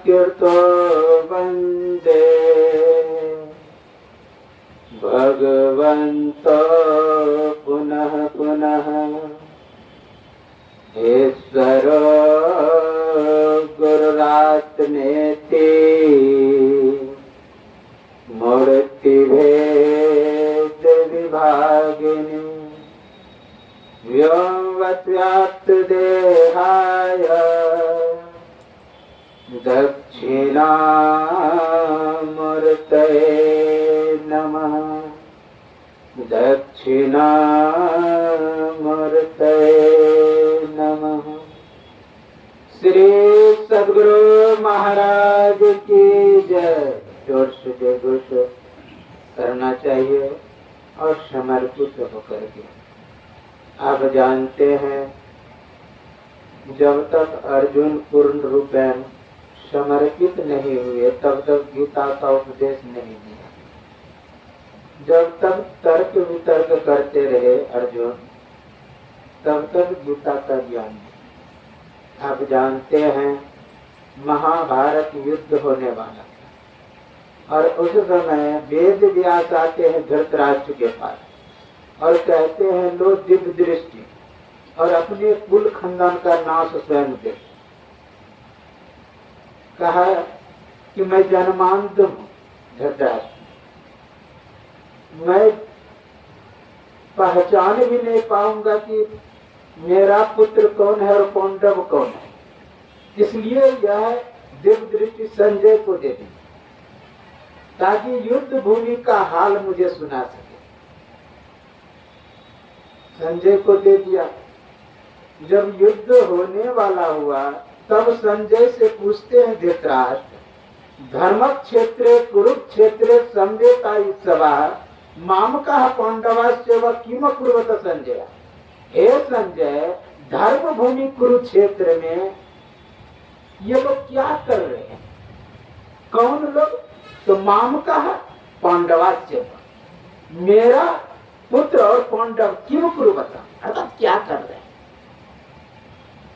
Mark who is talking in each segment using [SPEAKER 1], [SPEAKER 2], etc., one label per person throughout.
[SPEAKER 1] कीर्तो वन्दे भगवन्तो पुनः पुनः ईश्वरो गुरुरात्मेति मूर्तिभेद विभागिनी व्योमवद्व्याप्त देहाय दक्षिणामूर्तये नमः। दक्षिणामूर्तये नमः। श्री सद्गुरु महाराज की जय। जोर से जय घोष करना चाहिए और समर्पित होकर के। आप जानते हैं जब तक अर्जुन पूर्ण रूपेण समर्पित नहीं हुए तब तक गीता का उपदेश नहीं दिया। जब तक तर्क वितर्क करते रहे अर्जुन तब तक गीता का ज्ञान नहीं। आप जानते हैं महाभारत युद्ध होने वाला था और उस समय वेद व्यास आते हैं धृतराष्ट्र के पास और कहते हैं लो दिव्य दृष्टि और अपने कुल खानदान का नाश स्वयं दे। कहा कि मैं जन्मांध हूं धृतराष्ट्र, मैं पहचान भी नहीं पाऊंगा कि मेरा पुत्र कौन है और पांडव कौन है, इसलिए यह दिव्य दृष्टि संजय को दे दी ताकि युद्ध भूमि का हाल मुझे सुना सके। संजय को दे दिया। जब युद्ध होने वाला हुआ तब संजय से पूछते हैं धृतराष्ट्र, धर्म क्षेत्र कुरुक्षेत्र संवेता सभा माम का पांडवास्य व किम कुर्वत संजय। हे संजय, धर्म भूमि कुरुक्षेत्र में ये लोग क्या कर रहे हैं? कौन लोग? तो माम का पांडवास्य, मेरा पुत्र और पांडव किम कुर्वत, अर्थात क्या कर रहे हैं?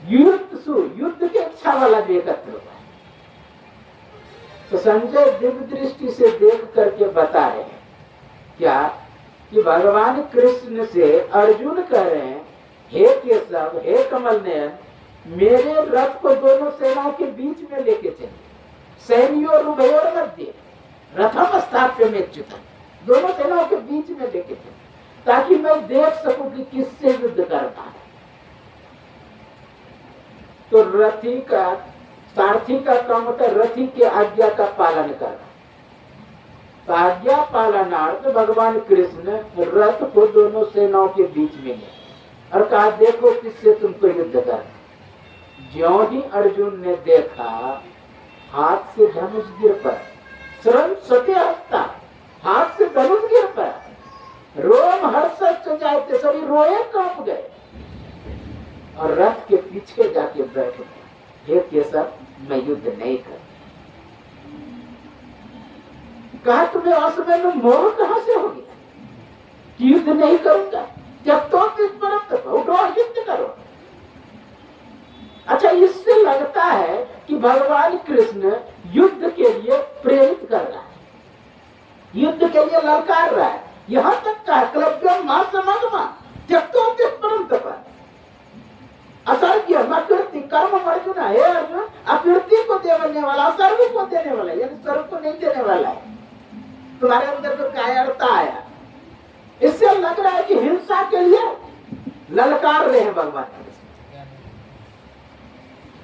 [SPEAKER 1] युद्ध की इच्छा वाला भी एकत्र हुआ है। तो संजय दिव्य दृष्टि से देख करके बता रहे हैं क्या कि भगवान कृष्ण से अर्जुन कह रहे हैं, हे केशव, हे कमल नयन, मेरे रथ को दोनों सेनाओं के बीच में लेके चले, सैन्यों उभयोर मध्य रथम स्थाप्य में च्युतम्, दोनों सेनाओं के बीच में लेके चले ताकि मैं देख सकूं कि किससे युद्ध करना है। तो रथी का सारथी का काम होता है रथी के आज्ञा का पालन करना। तो आज्ञा पालनार्थ भगवान कृष्ण रथ को दोनों सेनाओं के बीच में ले और कहा देखो किससे तुमको युद्ध करना। ज्यों ही अर्जुन ने देखा हाथ से धनुष गिर पड़ा, शरण सत्य हस्ता, हाथ से धनुष गिर पड़ा, रोम हर्ष जाते सभी रोए कांप गए और रथ के पीछे जाके बैठ गए। हे केशव, मैं युद्ध नहीं कर। कहा तुम्हें असमय में मोह कहां से हो गया कि युद्ध नहीं करूंगा? जब तो उठो युद्ध करो। अच्छा, इससे लगता है कि भगवान कृष्ण युद्ध के लिए प्रेरित कर रहा है, युद्ध के लिए ललकार रहा है। यहाँ तक का क्लब्यम मां समागमा त्यक्तो परम तप असर्ग्य मकृति कर्म अर्जुन। हे अर्जुन, अकृति को देने वाला सर्व को देने वाला, यानी सर्व को नहीं देने वाला है। तुम्हारे अंदर जो कायरता आया, इससे लग रहा है कि हिंसा के लिए ललकार रहे हैं भगवान कृष्ण।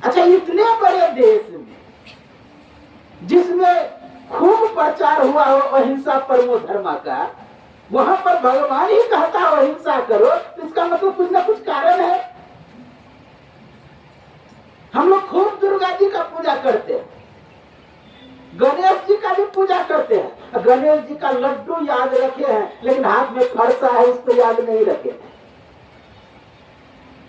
[SPEAKER 1] अच्छा, इतने बड़े देश में जिसमें खूब प्रचार हुआ हो अहिंसा परमो धर्म का, वहां पर भगवान ही कहता हो अहिंसा करो, तो इसका मतलब कुछ ना कुछ कारण है। हम लोग खूब दुर्गा जी का पूजा करते हैं, गणेश जी का भी पूजा करते हैं। गणेश जी का लड्डू याद रखे हैं लेकिन हाथ में फरसा है, इसको याद नहीं रखे।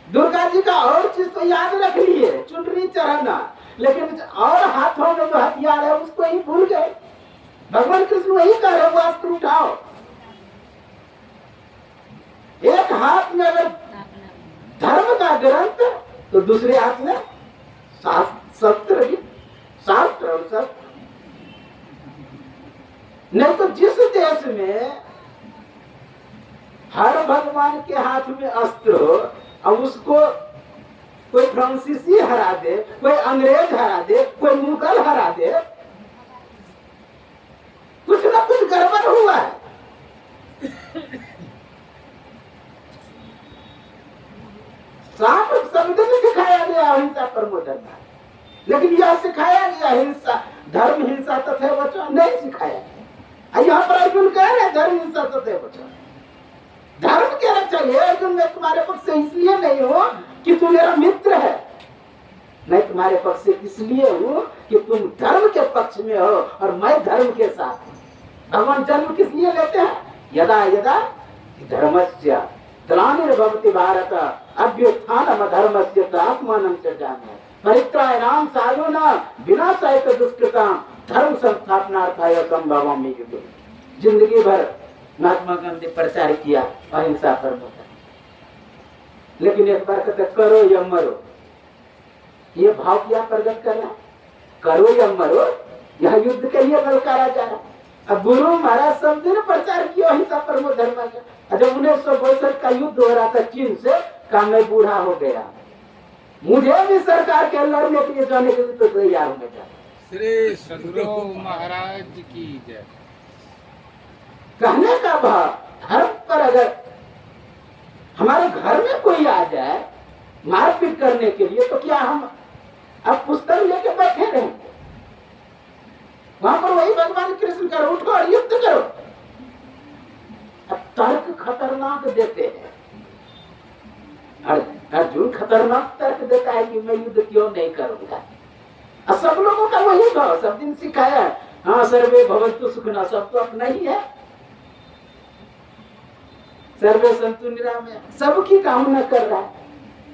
[SPEAKER 1] दुर्गा जी का और चीज तो याद रख लिए, चुनरी चढ़ाना, लेकिन और हाथों में जो हथियार है उसको ही भूल गए। भगवान कृष्ण वही कह रहे, वो अस्त्र उठाओ। एक हाथ में अगर धर्म का ग्रंथ तो दूसरे हाथ में शास्त्र, शास्त्र सब। नहीं तो जिस देश में हर भगवान के हाथ में अस्त्र हो और उसको कोई फ्रांसीसी हरा दे, कोई अंग्रेज हरा दे, कोई मुगल हरा दे, कुछ ना कुछ गड़बड़ हुआ है। साफ शब्द में सिखाया गया अहिंसा परमो धर्म, लेकिन यह सिखाया गया हिंसा धर्म हिंसा तथा बचाओ नहीं सिखाया गया। यहाँ पर अर्जुन कह रहे धर्म हिंसा तथा बचाओ। धर्म कहना चाहिए अर्जुन, मैं तुम्हारे पक्ष से इसलिए नहीं हूं कि तू मेरा मित्र है, मैं तुम्हारे पक्ष से इसलिए हूं कि तुम धर्म के पक्ष में हो और मैं धर्म के साथ हूं। भगवान जन्म किस लिए लेते हैं? यदा यदा धर्मस्य ग्लानिर्भवति भारत अभ्युत्थानम धर्मस्य आत्मानं च जाने परित्राणाय साधूनां विनाशाय च दुष्कृतां धर्म संस्थापनार्थाय संभवामि युगे। जिंदगी भर महात्मा गांधी प्रचार किया अहिंसा परमो धर्म, लेकिन एक बार कहते करो या मरो। ये भाव क्या प्रकट कर रहा है? करो या मरो, यह युद्ध के लिए ललकारा जा रहा है। अब गुरु महाराज सब दिन प्रचार किया अहिंसा परमो धर्म का। जब 1962 का युद्ध हो रहा था चीन से, कहा मैं बूढ़ा हो गया, मुझे भी सरकार के लड़ने के लिए जाने के लिए तो तैयार हो गया।
[SPEAKER 2] श्री सदगुरु महाराज की जय।
[SPEAKER 1] कहने का भाव, धर्म पर अगर हमारे घर में कोई आ जाए मारपीट करने के लिए, तो क्या हम अब पुस्तक लेके बैठे रहेंगे? वहां पर वही भगवान कृष्ण करो, उठो और युद्ध करो। अब तर्क खतरनाक देते हैं। अर्जुन खतरनाक तर्क देता है कि मैं युद्ध क्यों नहीं करूंगा। और सब लोगों का वही भाव सब दिन सिखाया है। हाँ सर्वे भवन्तु सुखिनः, सब तो अपना ही है। सर्वे सन्तु निरामया, सबकी कामना कर रहा है,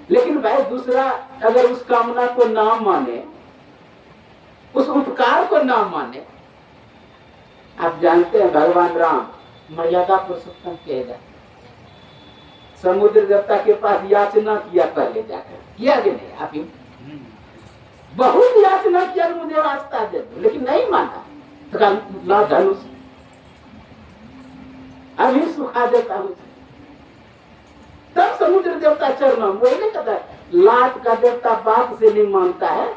[SPEAKER 1] लेकिन भाई दूसरा अगर उस कामना को ना माने, उस उपकार को ना माने। आप जानते हैं भगवान राम मर्यादा पुरुषोत्तम कहे जाते, समुद्र देवता के पास याचना किया पहले जाकर, किया कि नहीं? आप बहुत याचना किया मुझे रास्ता दे दो, लेकिन नहीं माना। तो धनुष अभी सुखा देता हूं। तब समुद्र देवता चरणों वो नहीं कहता लाट का देवता बाप से नहीं मानता है।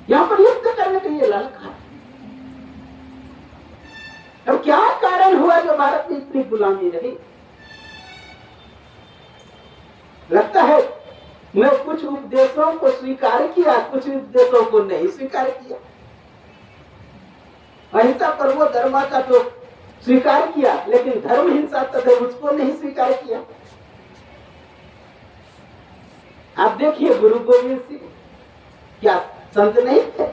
[SPEAKER 1] यहाँ पर युद्ध करने के लिए ललका। अब क्या कारण हुआ जो भारत में इतनी गुलामी रही? लगता है मैं कुछ उपदेशों को स्वीकार किया, कुछ उपदेशों को नहीं स्वीकार किया। अहिंसा परमो धर्म का तो स्वीकार किया, लेकिन धर्म हिंसा तथा उसको नहीं स्वीकार किया। आप देखिए गुरु गोविंद सिंह क्या संत नहीं थे,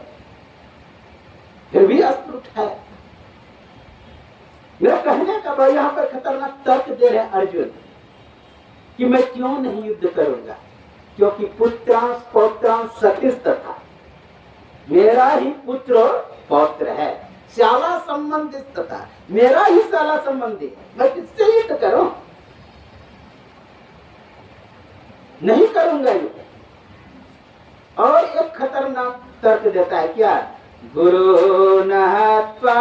[SPEAKER 1] फिर भी अस्त्र उठाया। मेरा कहने का भाई यहाँ पर खतरनाक तर्क दे रहे अर्जुन कि मैं क्यों नहीं युद्ध करूंगा, क्योंकि पुत्रांश पौत्रांश सतीश तथा मेरा ही पुत्र पौत्र है, शाला संबंधित तथा मेरा ही शाला संबंधी, मैं किससे युद्ध करूं? नहीं करूंगा युद्ध। और एक खतरनाक तर्क देता है क्या? गुरु नहत्वा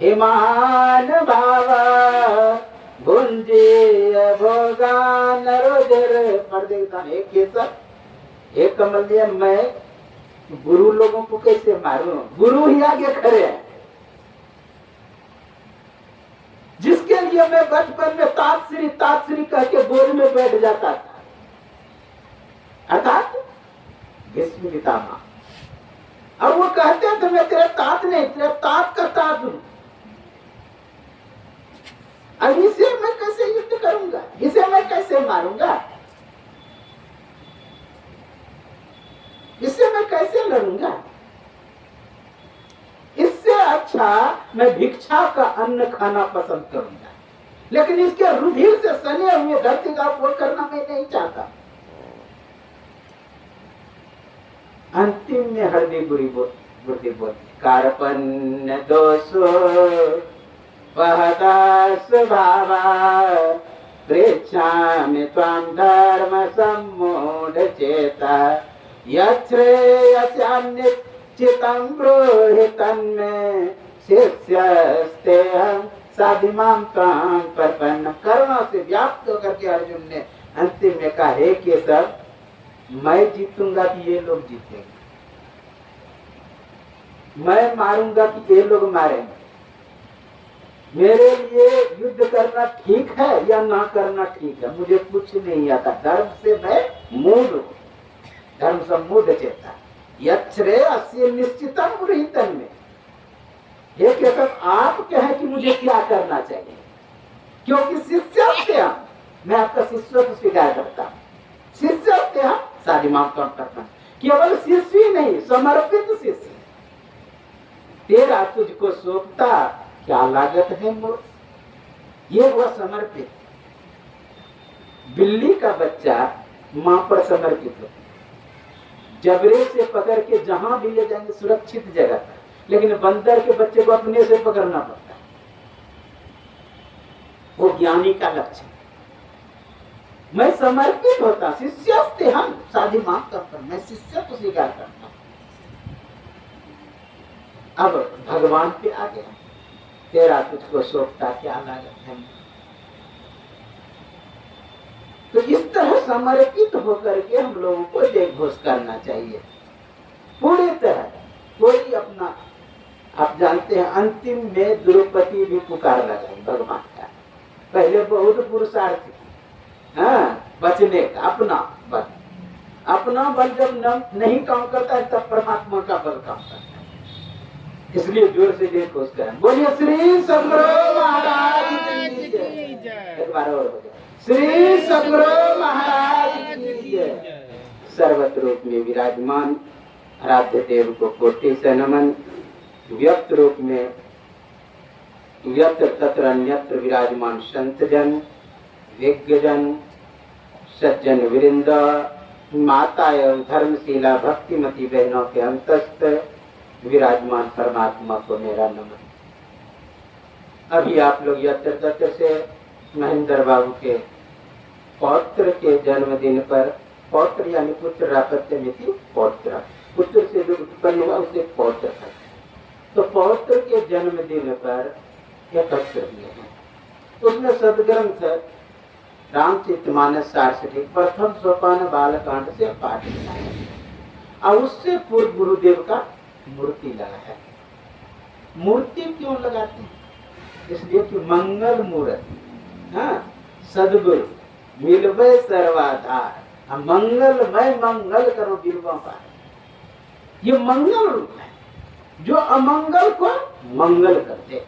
[SPEAKER 1] हिमान भावा भुंजे भोगान रोजर पर देखता एक कमल दिया। मैं गुरु लोगों को कैसे मारूं? गुरु ही आगे खड़े हैं, जिसके लिए मैं बचपन में तात्श्री कह के गोद में बैठ जाता था, अर्थात भीष्म पितामह। और वो कहते थे मैं तेरे तात नहीं, तेरे तात का तात हूं। अब इसे मैं कैसे युद्ध करूंगा? इसे मैं कैसे मारूंगा? इससे मैं कैसे लड़ूंगा? इससे अच्छा मैं भिक्षा का अन्न खाना पसंद करूंगा, लेकिन इसके रुधिर से सने हुए धरती का उपयोग करना मैं नहीं चाहता। अंतिम में हृदय बुद्धि बोलती कार्पण्य दोषो वहता स्वभावा पृच्छामि त्वां धर्म सम्मूढ़ चेता यश्रेयस्यान्निश्चितं ब्रूहि तन्मे शिष्यस्तेऽहं साधिमां त्वां प्रपन्नम्। करुणा से व्याप्त होकर के अर्जुन ने अंतिम में कहा, हे केशव, मैं जीतूंगा कि ये लोग जीतेंगे, मैं मारूंगा कि ये लोग मारेंगे, मेरे लिए युद्ध करना ठीक है या ना करना ठीक है, मुझे कुछ नहीं आता, धर्म से मैं मूढ़ हूं, धर्म सम्मूढ़ चेता। यच्छ्रेयस्य निश्चितम ब्रूहि तन्मे। ये केशव, आप कहें कि मुझे क्या करना चाहिए, क्योंकि शिष्य हम, मैं आपका शिष्यत्व स्वीकार करता हूँ। शिष्य हम साधिमां त्वां प्रपन्नम्, केवल शिष्य ही नहीं, समर्पित शिष्य। तेरा तुझको सौंपता क्या लागत है मोर, ये हुआ समर्पित। बिल्ली का बच्चा मां पर समर्पित हो, जबरे से पकड़ के जहां भी ले जाएंगे सुरक्षित जगह पर, लेकिन बंदर के बच्चे को अपने से पकड़ना पड़ता है, वो ज्ञानी का लक्ष्य। मैं समर्पित होता, शिष्यस्ते हम साधिमां त्वां, मैं शिष्य को स्वीकार करता हूं। अब भगवान पे आ गया, तेरा तुझको सौंपता क्या लागत है। तो इस तरह समर्पित होकर के हम लोगों को जय घोष करना चाहिए पूरी तरह। कोई अपना, आप जानते हैं अंतिम में द्रौपदी भी पुकार लगाई भगवान का, पहले बहुत पुरुषार्थ की, हाँ, बचने का अपना बल, अपना बल जब नहीं काम करता है तब परमात्मा का बल काम करता है। इसलिए जोर से जय घोष करें, बोलिए श्री सद्गुरु महाराज की जय। एक बार और हो जाए, श्री सद्गुरु महाराज की जय। सर्वत्र रूप में विराजमान आराध्य देव को कोटि से नमन। व्यक्त रूप में यत्र तत्र अन्यत्र विराजमान संत जन, विज्ञ जन, सज्जन वृंद, माता एवं धर्मशीला भक्तिमती बहनों के अंतस्थ विराजमान परमात्मा को मेरा नमन। अभी आप लोग यत्र तत्र से महेंद्र बाबू के पौत्र के जन्मदिन पर, पौत्र यानी पुत्र रापत्य मिति पौत्र, पुत्र से जो उत्पन्न हुआ उसे पौत्र कहते हैं। तो पौत्र के जन्मदिन पर एकत्र हुए हैं। उसमें सदग्रंथ रामचरितमानस सारस्वती प्रथम सोपान बालकांड से पाठ किया है, और उससे पूर्व गुरुदेव का मूर्ति लगा है। मूर्ति क्यों लगाते हैं? इसलिए कि मंगल मूर्ति, हाँ, सदगुरु मिलवे सर्वाधार, मंगलमय मंगल करो बिरवा पार, ये मंगल रूप है जो अमंगल को मंगल कर दे,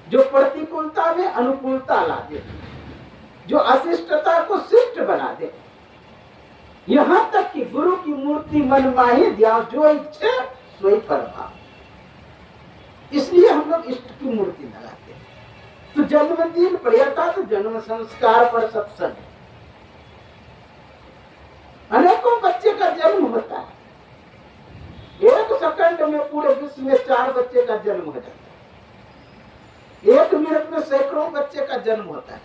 [SPEAKER 1] जो प्रतिकूलता में अनुकूलता ला दे, जो अशिष्टता को शिष्ट बना दे। यहाँ तक कि गुरु की मूर्ति मन माही ध्यान, जो इच्छे सोई फरमा। इसलिए हम लोग इष्ट की मूर्ति लगाते हैं। तो जन्मदिन पर तो जन्म संस्कार पर सत्संग है। अनेकों बच्चे का जन्म होता है, एक सेकंड में पूरे विश्व में 4 बच्चे का जन्म हो जाता है, 1 मिनट में सैकड़ों बच्चे का जन्म होता है,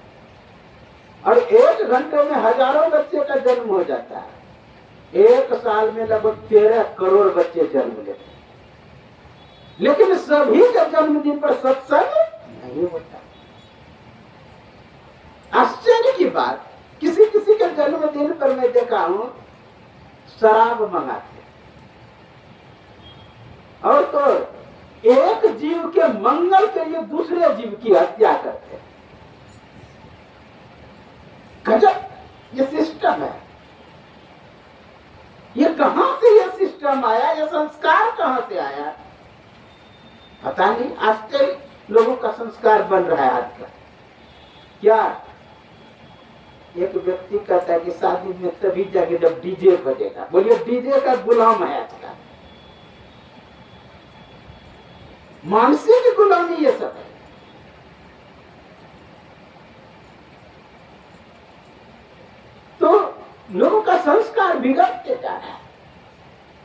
[SPEAKER 1] और 1 घंटे में हजारों बच्चे का जन्म हो जाता है। 1 साल में लगभग 13 करोड़ बच्चे जन्म लेते हैं, लेकिन सभी के जन्मदिन पर सत्संग नहीं होता। आश्चर्य की बात, किसी किसी के जन्मदिन पर मैं देखा हूं शराब मंगाते, और तो एक जीव के मंगल के लिए दूसरे जीव की हत्या करते। गजब, ये सिस्टम है। ये कहां से ये सिस्टम आया, ये संस्कार कहां से आया पता नहीं। आजकल लोगों का संस्कार बन रहा है आज का। क्या एक व्यक्ति कहता है कि शादी में तभी जाके जब डीजे बजेगा। बोलिए, डीजे का गुलाम है आज का, मानसिक गुलामी ये सब है। तो लोगों का संस्कार बिगड़ते जा रहा है।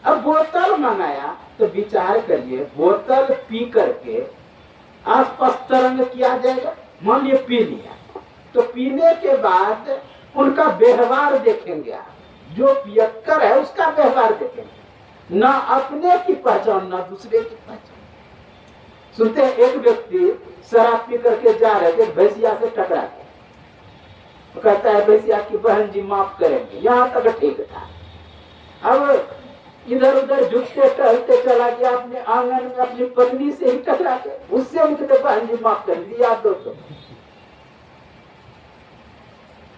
[SPEAKER 1] अब बोतल मंगाया तो विचार करिए, बोतल पी करके आसपास तरंग किया जाएगा। मान लिया पी लिया, तो पीने के बाद उनका व्यवहार देखेंगे आप, जो पियक्कर है उसका व्यवहार देखेंगे, ना अपने की पहचान ना दूसरे की पहचान। सुनते हैं एक व्यक्ति शराब पी करके जा रहे थे, भैंसिया से टकरा गया, तो कहता है भैंसिया की बहन जी माफ करेंगे, यहाँ तक ठीक था। अब इधर उधर झुकते टहलते चला गया, अपने आंगन में अपनी पत्नी से ही टकरा के, उससे उनके बहन जी माफ कर दी, याद दो तो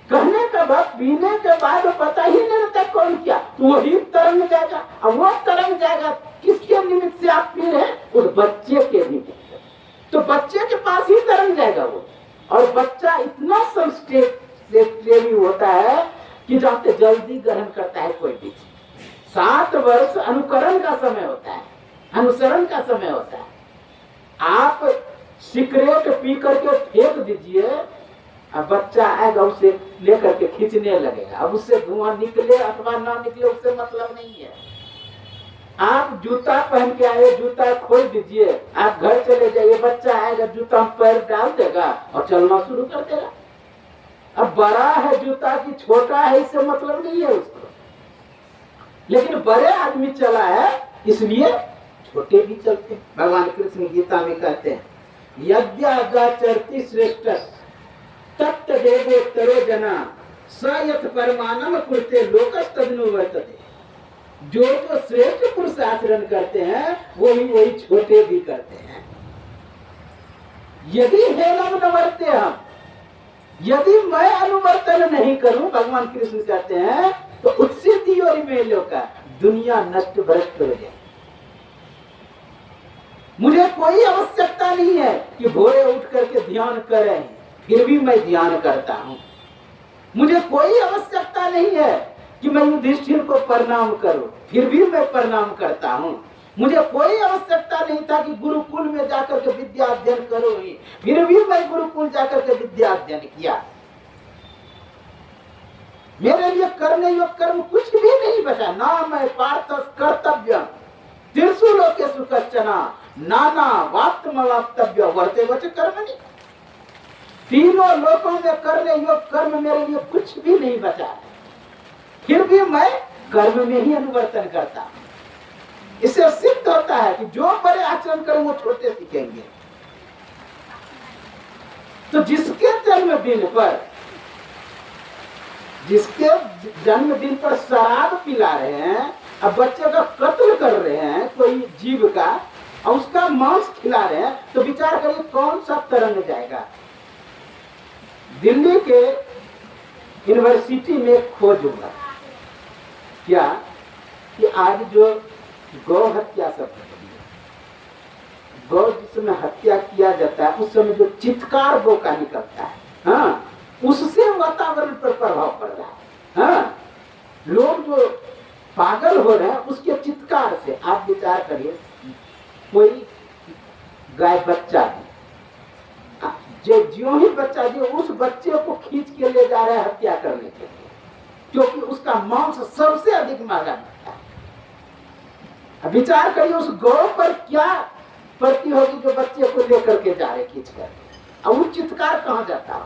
[SPEAKER 1] कहने के बाद पीने के बाद पता ही नहीं रहता कौन क्या, तो वही तरंग जाएगा। अब वो तरंग जाएगा किसके निमित्त से आप पी रहे हैं? उस बच्चे के निमित्त। तो बच्चे के पास ही तरंग जाएगा वो, और बच्चा इतना सेंसिटिव होता है कि जाते जल्दी ग्रहण करता है कोई भी। 7 वर्ष अनुकरण का समय होता है, अनुसरण का समय होता है। आप सिगरेट पी करके फेंक दीजिए, अब बच्चा आएगा उसे लेकर के खींचने लगेगा। अब उससे धुआं निकले अथवा ना निकले उससे मतलब नहीं है। आप जूता पहन के आए, जूता खोल दीजिए, आप घर चले जाइए, बच्चा आएगा जूता में पैर डाल देगा और चलना शुरू कर देगा। अब बड़ा है जूता की छोटा है इससे मतलब नहीं है उसको, लेकिन बड़े आदमी चला है इसलिए छोटे भी चलते हैं। भगवान कृष्ण गीता में कहते हैं यद्याचरति श्रेष्ठ तत्तदेवोत्तरो जना स यथ परमानम कुरुते लोकस्तदनु वर्तते। जो श्रेष्ठ पुरुष आचरण करते हैं वही छोटे भी करते हैं। यदि हेलम न वर्ते हम, यदि मैं अनुवर्तन नहीं करूं, भगवान कृष्ण कहते हैं, तो उत्सिद्धि और मेलों का दुनिया नष्ट भ्रष्ट हो जाए। मुझे कोई आवश्यकता नहीं है कि भोरे उठ करके ध्यान करें, फिर भी मैं ध्यान करता हूं। मुझे कोई आवश्यकता नहीं है कि मैं युधिष्ठिर को प्रणाम करूं, फिर भी मैं प्रणाम करता हूं। मुझे कोई आवश्यकता नहीं था कि गुरुकुल में जाकर के विद्या अध्ययन करूं, फिर भी मैं गुरुकुल जाकर के विद्या अध्ययन किया। मेरे लिए करने योग्य कर्म कुछ भी नहीं बचा। ना मैं पार्थ कर्तव्य त्रिशूलोकेषु कश्चन नाना वाक्तमवाप्तव्य वर्ते वच कर्मणि। तीनों लोकों में करने योग्य कर्म मेरे लिए कुछ भी नहीं बचा, फिर भी मैं कर्म में ही अनुवर्तन करता। इससे सिद्ध होता है कि जो बड़े आचरण करें वो छोटे सीखेंगे। तो जिसके जन्मदिन पर शराब पिला रहे हैं, अब बच्चे का कत्ल कर रहे हैं कोई जीव का, और उसका मांस खिला रहे हैं, तो विचार करिए कौन सा तरंग जाएगा। दिल्ली के यूनिवर्सिटी में खोज हुआ क्या कि आज जो गौ हत्या सब, गौ जिसमें हत्या किया जाता है उस समय जो चित्कार गौ का निकलता है, हाँ, उससे वातावरण पर प्रभाव पड़ रहा है। हाँ, लोग जो पागल हो रहे हैं उसके चित्कार से। आप विचार करिए, कोई गाय बच्चा जो ही बच्चा जो उस बच्चे को खींच के ले जा रहा है हत्या करने के लिए, क्योंकि उसका मांस सबसे अधिक महंगा मिलता है। विचार करिए उस गौ पर क्या पड़ती होगी जो बच्चे को लेकर के जा रहे खींच कर, और वो चित्कार कहाँ जाता है?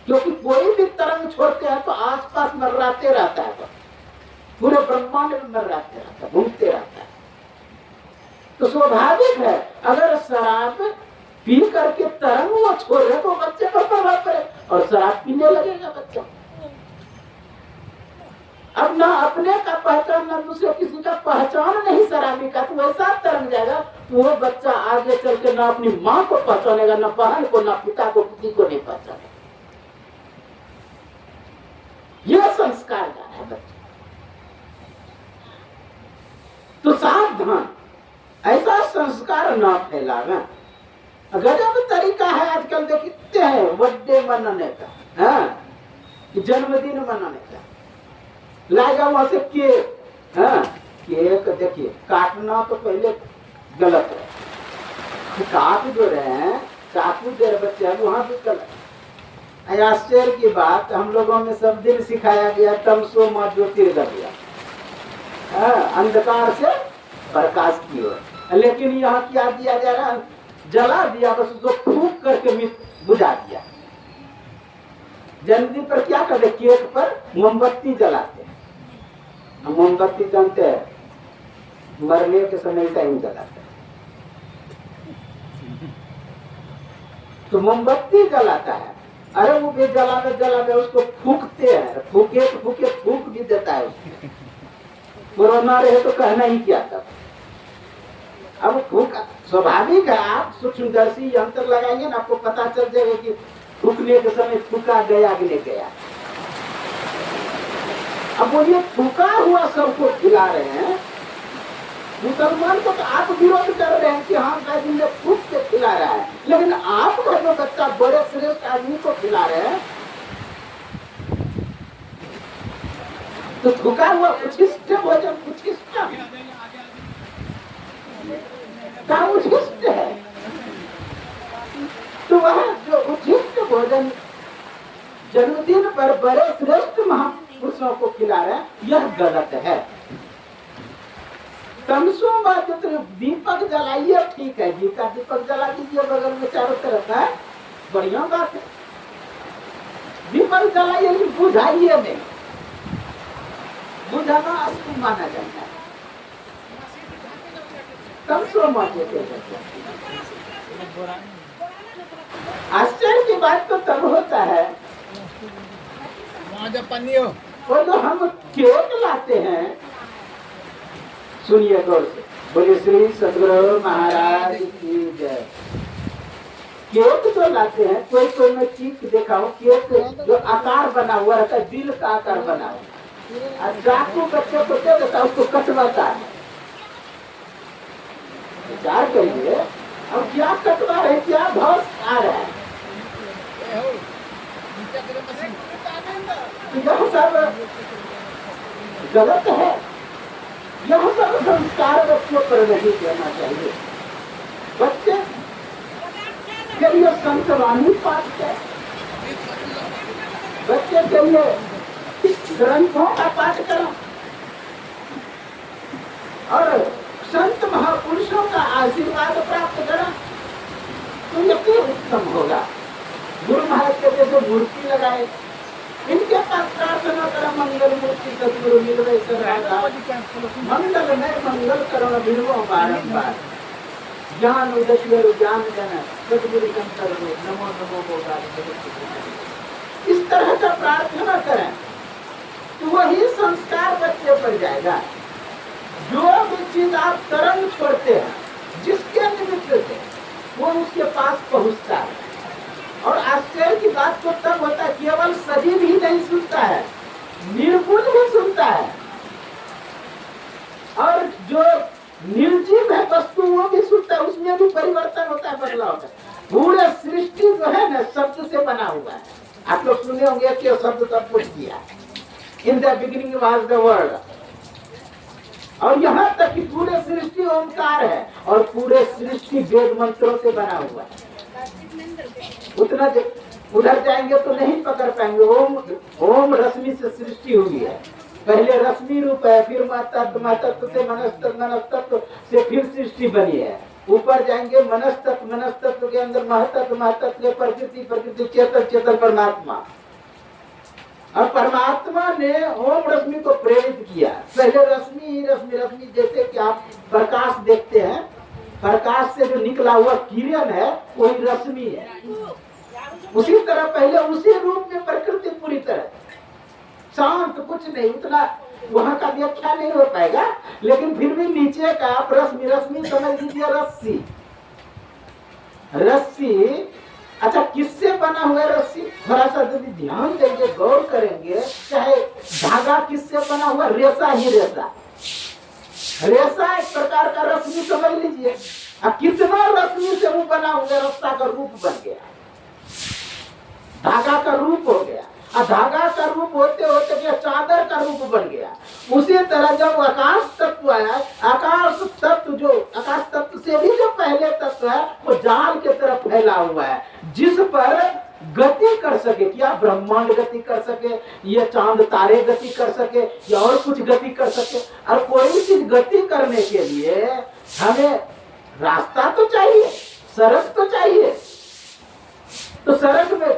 [SPEAKER 1] क्योंकि कोई भी तरंग छोड़ते हैं तो आसपास मर्राते रहता है, पूरे ब्रह्मांड में मर्राते रहता है, घूमते रहता है। तो स्वाभाविक है अगर शराब पी करके तरंग वो छोड़ रहे तो बच्चे पर प्रभाव पड़े और शराब पीने लगेगा बच्चा। अब ना अपने का पहचान ना दूसरे किसी का पहचान नहीं शराबी का, तो वैसा तरंग जाएगा तो वो बच्चा आगे चल के ना अपनी माँ को पहचानेगा, ना बहन को, ना पिता को, किसी को नहीं पहचानेगा। यह संस्कार है बच्चे। तो सावधान, ऐसा संस्कार ना फैलावे। गजब तरीका है आजकल देखते हैं बर्थडे मनाने का, हाँ, जन्मदिन मनाने का। लाएगा वहां से केक, हाँ, केक देखिए काटना तो पहले गलत है, काट जो रहे हैं चाकू दे रहे बच्चे वहां भी गलत है। आश्चर्य की बात, हम लोगों में सब दिन सिखाया गया तमसो मा ज्योतिर्गमय, अंधकार से प्रकाश की ओर, लेकिन यहाँ क्या दिया जा रहा है? जला दिया, बस उसको फूंक करके बुझा दिया। जन्मदिन पर क्या करते? केक पर मोमबत्ती जलाते हैं, हम मोमबत्ती जानते हैं, मरने के समय टाइम जलाते हैं, तो मोमबत्ती जलाता है। अरे वो भी जलाते जलाते उसको फूकते हैं, फूके तो फूके फूक भी देता है उसको। कोरोना रहे तो कहना ही क्या था। अब फूक स्वाभाविक है, आप सूक्ष्मदर्शी यंत्र लगाएंगे ना, आपको पता चल जाएगा कि फूकने के समय फूका गया कि नहीं गया। अब वो ये फूका हुआ सबको खिला रहे हैं, मुसलमान को तो आप विरोध कर रहे हैं कि हाँ गाजी में फूक के खिला रहा है, लेकिन आप जो बच्चा बड़े श्रेष्ठ आदमी को खिला रहे हैं तो फूका हुआ उच्छिष्ट भोजन उच्छिष्ट का उच्छिष्ट है। तो वह जो उच्छिष्ट भोजन जन्मदिन पर बड़े श्रेष्ठ महापुरुषों को खिला रहे हैं, यह गलत है। तमसो बात दीपक जलाइए, ठीक है, जी का दीपक जला दीजिए बगल में चारों तरफ है, बढ़िया बात है। दीपक जलाइए लेकिन बुझाइए नहीं, बुझाना अशुभ माना जाता है। तमसो बात आश्चर्य की बात तो तब होता है वो जो हम केक लाते हैं। सुनिए गौर से, बोले श्री सदगुरु महाराज की जय। केक जो लाते हैं, कोई कोई में चीज देखा हो, केक जो आकार बना हुआ रहता है, दिल का आकार बना हुआ, और चाकू बच्चे को दे देता है, उसको कटवाता है। विचार करिए, अब क्या कटवा रहे, क्या भाव आ रहा है। यह सब गलत है, यह सब संस्कार बच्चों पर नहीं देना चाहिए। बच्चे के लिए संतवाणी पाठ है, बच्चे के लिए ग्रंथों का पाठ करो और संत महापुरुषों का आशीर्वाद प्राप्त करो, तो यह उत्तम होगा। गुरु महाराज के जैसे मूर्ति लगाए, इनके पास प्रार्थना करो, मंगल मूर्ति सदगुरु मिलवे मंगल में मंगल करो मिलवो बारंबार, ज्ञान उदय ज्ञान देना सदगुरु शंकर नमो नमो बोला। इस तरह का प्रार्थना करें तो वही संस्कार बच्चे पर जाएगा। जो भी चीज आप तरंग छोड़ते हैं, जिसके निमित्त से वो उसके पास पहुंचता है। और आश्चर्य की बात तो तब होता है, केवल सजीव ही नहीं सुनता है, निर्गुण भी सुनता है, और जो निर्जीव है वस्तु वो भी सुनता है, उसमें भी परिवर्तन होता है, बदलाव होता है। पूरे सृष्टि जो है ना शब्द से बना हुआ है। आप लोग सुने होंगे कि शब्द सब कुछ किया, in the beginning was the word, और यहाँ तक कि पूरे सृष्टि ओंकार है और पूरे सृष्टि वेद मंत्रों से बना हुआ है। उतना उधर जाएंगे तो नहीं पकड़ पाएंगे। ओम ओम रश्मि से सृष्टि हुई है, पहले रश्मि रूप है, फिर मातत्व, मातत्व से मनस्तत्व, मनस्तत्व से फिर सृष्टि बनी है। ऊपर जाएंगे मनस्तत्व, मनस्तत्व के अंदर महतत्व, महतत्व प्रकृति, प्रकृति चेतन, चेतन परमात्मा। और परमात्मा ने ओम रश्मि को प्रेरित किया। पहले रश्मि रश्मि रश्मि, जैसे कि आप प्रकाश देखते हैं, प्रकाश से जो निकला हुआ किरण है वही रश्मि है। उसी तरह पहले उसी रूप में प्रकृति पूरी तरह शांत, कुछ नहीं, उतना वहां का व्याख्या नहीं हो पाएगा, लेकिन फिर भी नीचे का आप रश्मि रश्मि समझ लीजिए। रस्सी, रस्सी अच्छा किससे बना हुआ है रस्सी? थोड़ा सा यदि ध्यान देंगे, गौर करेंगे, चाहे धागा किससे बना हुआ, रेशा ही रेशा, रेशा एक प्रकार का रश्मि समझ लीजिए। अब कितना रश्मि से वो बना हुआ, रस्सा का रूप बन गया, धागा का रूप हो गया, और धागा का रूप होते होते क्या चादर का रूप बन गया। उसी तरह जब आकाश तत्व आया, आकाश तत्व जो आकाश तत्व से भी जो पहले तत्व है वो जाल के तरफ फैला हुआ है, जिस पर गति कर सके, क्या ब्रह्मांड गति कर सके, ये चांद तारे गति कर सके, या और कुछ गति कर सके। और कोई चीज गति करने के लिए हमें रास्ता तो चाहिए, सड़क तो चाहिए। तो सड़क में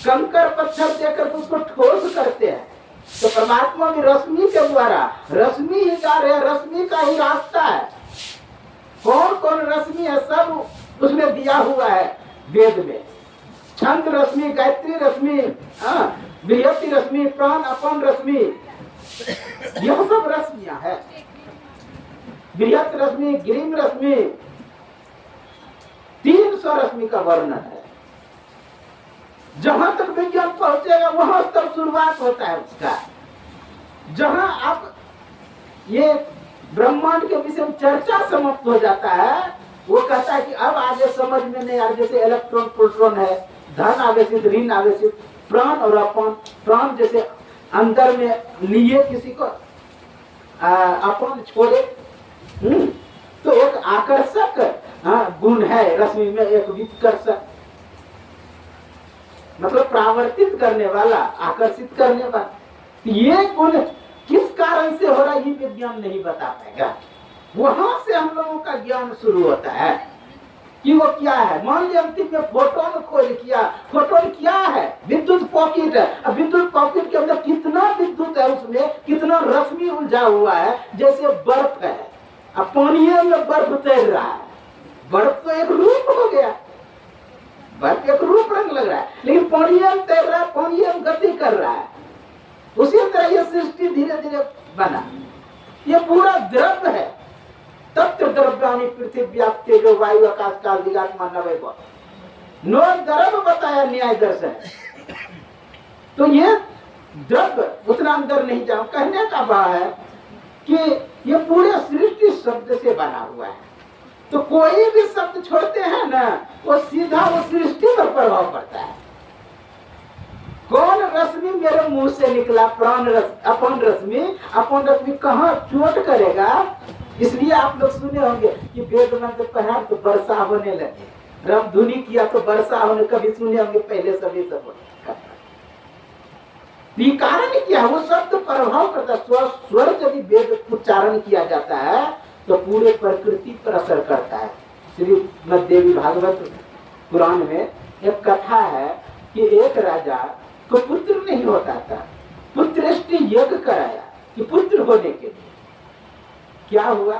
[SPEAKER 1] कंकर पत्थर देकर उसको ठोस करते हैं, तो परमात्मा की रश्मि के द्वारा रश्मि ही जा रहे, रश्मि का ही रास्ता है। कौन कौन रश्मि है सब उसमें दिया हुआ है वेद में। छंद रश्मि, गायत्री रश्मि, बृहति रश्मि, प्राण अपन रश्मि, यह सब रश्मियां है। बृहत रश्मि, ग्रीम रश्मि, 300 रश्मि का वर्णन है। जहां तक विज्ञान पहुंचेगा वहां तक शुरुआत होता है उसका। जहां आप ये ब्रह्मांड के विषय में चर्चा समाप्त हो जाता है, वो कहता है कि अब आगे समझ में नहीं आ, जैसे इलेक्ट्रॉन प्रोटॉन है, धन आवेशित ऋण आवेशित, प्राण और अपन। प्राण जैसे अंदर में लिए किसी को अपन छोड़े, तो एक आकर्षक गुण है रश्मि में, एक विकर्षक मतलब प्रावर्तित करने वाला, आकर्षित करने वाला। ये गुण किस कारण से हो रहा है ये विज्ञान नहीं बता पाएगा। वहां से हम लोगों का ज्ञान शुरू होता है कि वो क्या है। मान लिया अंतिम में फोटोन खोज किया, फोटोन क्या है? विद्युत पॉकेट है। अब विद्युत पॉकेट के अंदर कितना विद्युत है, उसमें कितना रश्मि उलझा हुआ है, जैसे बर्फ है। अब पानी में बर्फ तैर रहा है, बर्फ तो एक रूप हो गया, बर्फ एक रूप रंग लग रहा है, लेकिन पानी में तैर रहा है, पानी में गति कर रहा है। उसी तरह ये सृष्टि धीरे धीरे बना। ये पूरा द्रव्य है। तत्व द्रव्यानि पृथ्वी व्याप्त तेजो वायु आकाश काल दिगात्मा नवैव, नौ द्रव्य बताया न्याय दर्शन। तो ये द्रव्य उतना अंदर नहीं जाओ। कहने का भाव है कि ये पूरे सृष्टि शब्द से बना हुआ है। तो कोई भी शब्द छोड़ते हैं ना, वो सीधा वो सृष्टि पर प्रभाव पड़ता है। कौन रश्मि मेरे मुंह से निकला, प्राण रस, अपन रश्मि, अपन रश्मि कहाँ चोट करेगा। इसलिए आप लोग सुने होंगे कि वेद मंत्र पढ़ा तो वर्षा होने लगे, रामधुनी किया तो वर्षा होने, कभी सुने होंगे पहले सभी सब। ये कारण क्या है? वो शब्द प्रभाव करता है। स्वर यदि वेद उच्चारण किया जाता है तो पूरे प्रकृति पर असर करता है। श्रीमद् देवी भागवत पुराण में एक कथा है कि एक राजा को पुत्र नहीं होता था, पुत्रेष्टि यज्ञ कराया कि पुत्र होने के लिए। क्या हुआ?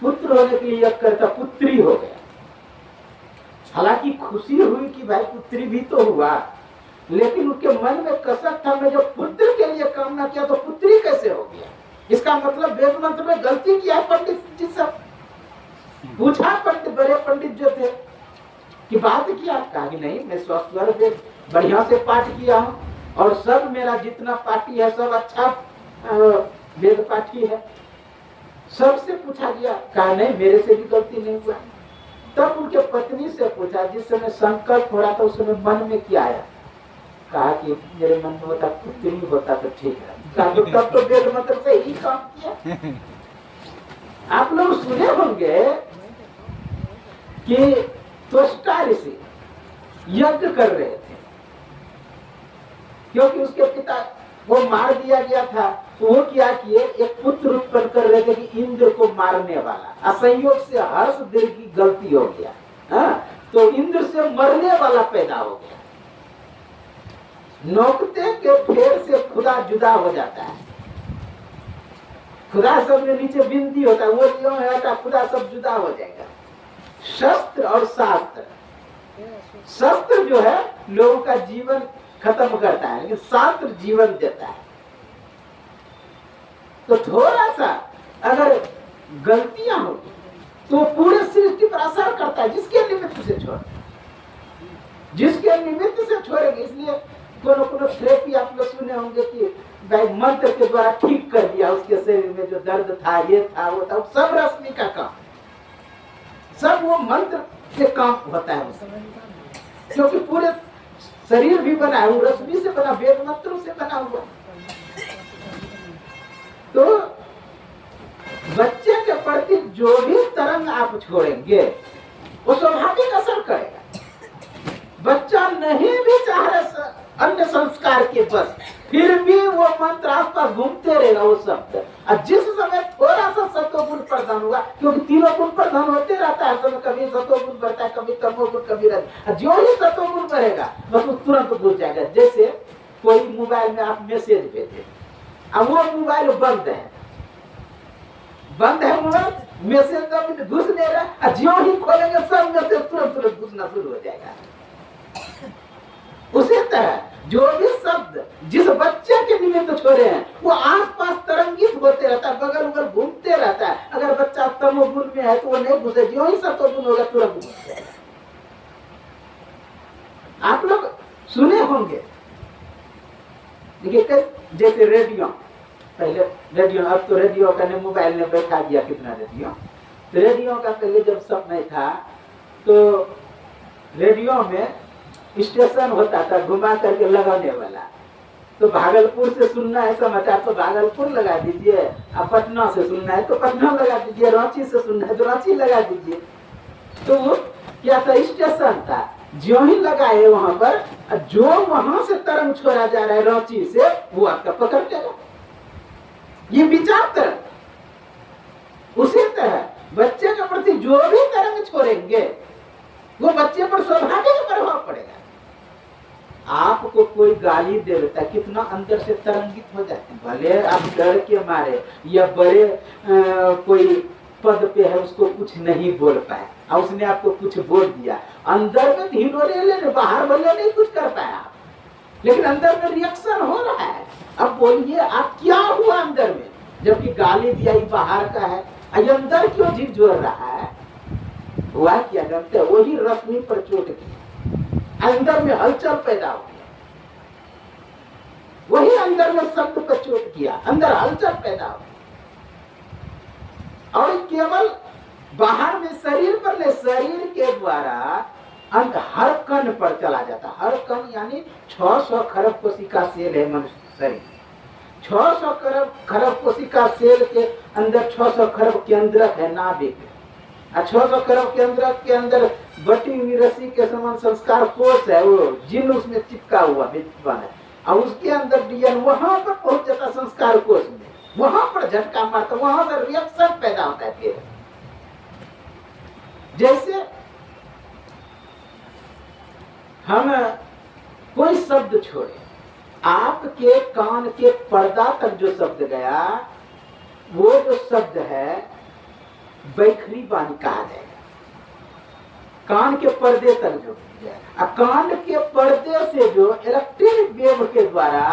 [SPEAKER 1] पुत्र होने के लिए यज्ञ करता, पुत्री हो गया। हालांकि खुशी हुई कि भाई पुत्री भी तो हुआ, लेकिन उसके मन में कसक था, मैं जब पुत्र के लिए कामना किया तो पुत्री कैसे हो गया। इसका मतलब वेद मंत्र में गलती किया। पंडित जी सब पूछा, पंडित बड़े पंडित जो थे कि बात किया, कहा कि नहीं मैं स्वर वेद बढ़िया से पाठ किया हूँ और सब मेरा जितना पाठी है सब अच्छा वेद पाठी है। सबसे पूछा गया, कहा नहीं मेरे से भी गलती नहीं हुआ। तब उनके पत्नी से पूछा, जिस समय संकल्प हो रहा था उस समय मन में क्या आया? कहा कि मेरे मन में होता पुत्री होता तो ठीक है। कहा तो तब तो वेद मंत्र से ही काम किया। आप लोग सुने होंगे कि त्वष्टा ऋषि यज्ञ कर रहे थे, क्योंकि उसके पिता वो मार दिया गया था। तो वो क्या किए, एक पुत्र उत्पन्न कर रहे थे कि इंद्र को मारने वाला। असंयोग से हर्ष देव की गलती हो गया, तो इंद्र से मरने वाला पैदा हो गया। नौकते के फेर से खुदा जुदा हो जाता है। खुदा सब में नीचे बिंदी होता है, वो क्यों है, खुदा सब जुदा हो जाएगा। शस्त्र और शास्त्र, शस्त्र जो है लोगों का जीवन खत्म करता है, लेकिन शास्त्र जीवन देता है। तो थोड़ा सा अगर गलतियां हो तो पूरे सृष्टि पर असर करता है, जिसके निमित्त से छोड़, जिसके निमित्त से छोड़ेंगे। इसलिए कोनो थेरेपी आप लोग सुने होंगे कि भाई मंत्र के द्वारा ठीक कर दिया उसके शरीर में जो दर्द था, ये था, वो था, सब रश्मि का काम, सब वो मंत्र से काम होता है उसमें। क्योंकि पूरे शरीर भी बना है वो रश्मि से बना, वेद मंत्रों से बना हुआ। तो बच्चे के प्रति जो भी तरंग आप छोड़ेंगे वो स्वाभाविक असर करेगा। बच्चा नहीं भी चाह रहा अन्य संस्कार के बस, फिर भी वो मंत्र आसपास घूमते रहेगा वो शब्द। और जिस समय थोड़ा सा सत्वगुण प्रधान हुआ, क्योंकि तीनों गुण प्रधान होते रहता है, समय कभी सत्वगुण बढ़ता है, कभी तमोगुण, कभी रज। जो ही सत्वगुण बढ़ेगा बस वो तुरंत घुस जाएगा। जैसे कोई मोबाइल में आप मैसेज भेजे, अब वो मोबाइल बंद है मोबाइल, मैसेज तो घुस नहीं रहा, और ज्यों ही खोलेंगे सब मैसेज तुरंत तुरंत घुसना शुरू हो जाएगा। उसी तरह जो भी शब्द जिस बच्चे के निमित्त छोड़े हैं वो आसपास तरंगित होते रहता है, बगल बगल घूमते रहता है। अगर बच्चा तमोगुण में है तो वो नहीं घुसे, जो ही सतोगुण होगा तुरंत घुस जाएगा। आप लोग सुने होंगे, देखिए जैसे रेडियो, पहले रेडियो, अब तो रेडियो का ने मोबाइल ने बैठा दिया कितना रेडियो। तो रेडियो का पहले जब समय था तो रेडियो में स्टेशन होता था घुमा करके लगाने वाला। तो भागलपुर से सुनना है समाचार तो भागलपुर लगा दीजिए, और पटना से सुनना है तो पटना लगा दीजिए, रांची से सुनना है तो रांची लगा दीजिए। तो वो क्या था, स्टेशन था। जो ही लगाए वहां पर, जो वहां से तरंग छोड़ा जा रहा है रांची से, वो आपका पकड़ लेगा। ये विचार तरंग। उसी तरह बच्चे के प्रति जो भी तरंग छोड़ेंगे वो बच्चे पर स्वाभाविक प्रभाव पड़ेगा। आपको कोई गाली दे देता है, कितना अंदर से तरंगित हो जाते हैं। भले आप डर के मारे या बड़े कोई पद पे है उसको कुछ नहीं बोल पाए और उसने आपको कुछ बोल दिया, अंदर में हिलोरे ले, बाहर भले नहीं कुछ कर पाया, लेकिन अंदर में रिएक्शन हो रहा है। अब बोलिए आप क्या हुआ अंदर में, जबकि गाली दिया ही बाहर का है, अंदर क्यों झिझोर रहा है? हुआ क्या जानते हैं, वही रश्मि पर चोट की, अंदर में हलचल पैदा हो गया। वही अंदर में शब्द पर चोट किया, अंदर हलचल पैदा हो गया। और केवल बाहर में शरीर पर नहीं, शरीर के द्वारा अंत हर कण पर चला जाता। हर कण यानी 600 खरब कोशिका सेल है मनुष्य शरीर। 600 खरब कोशिका सेल के अंदर 600 खरब केंद्रक है नाभिक, और 600 खरब केंद्रक के अंदर बटी हुई रस्सी के समान संस्कार कोष है, वो जिन उसमें चिपका हुआ विद्वान है, और उसके अंदर डीएन वहां पर पहुंच जाता संस्कार कोष में, वहां पर झटका मारता, वहां पर रिएक्शन पैदा होता है। फिर जैसे हम कोई शब्द छोड़े, आपके कान के पर्दा तक जो शब्द गया वो जो शब्द है बैखरी बानी कहा जाएगा। कान के पर्दे तक जो गया, कान के पर्दे से जो इलेक्ट्रिक वेव के द्वारा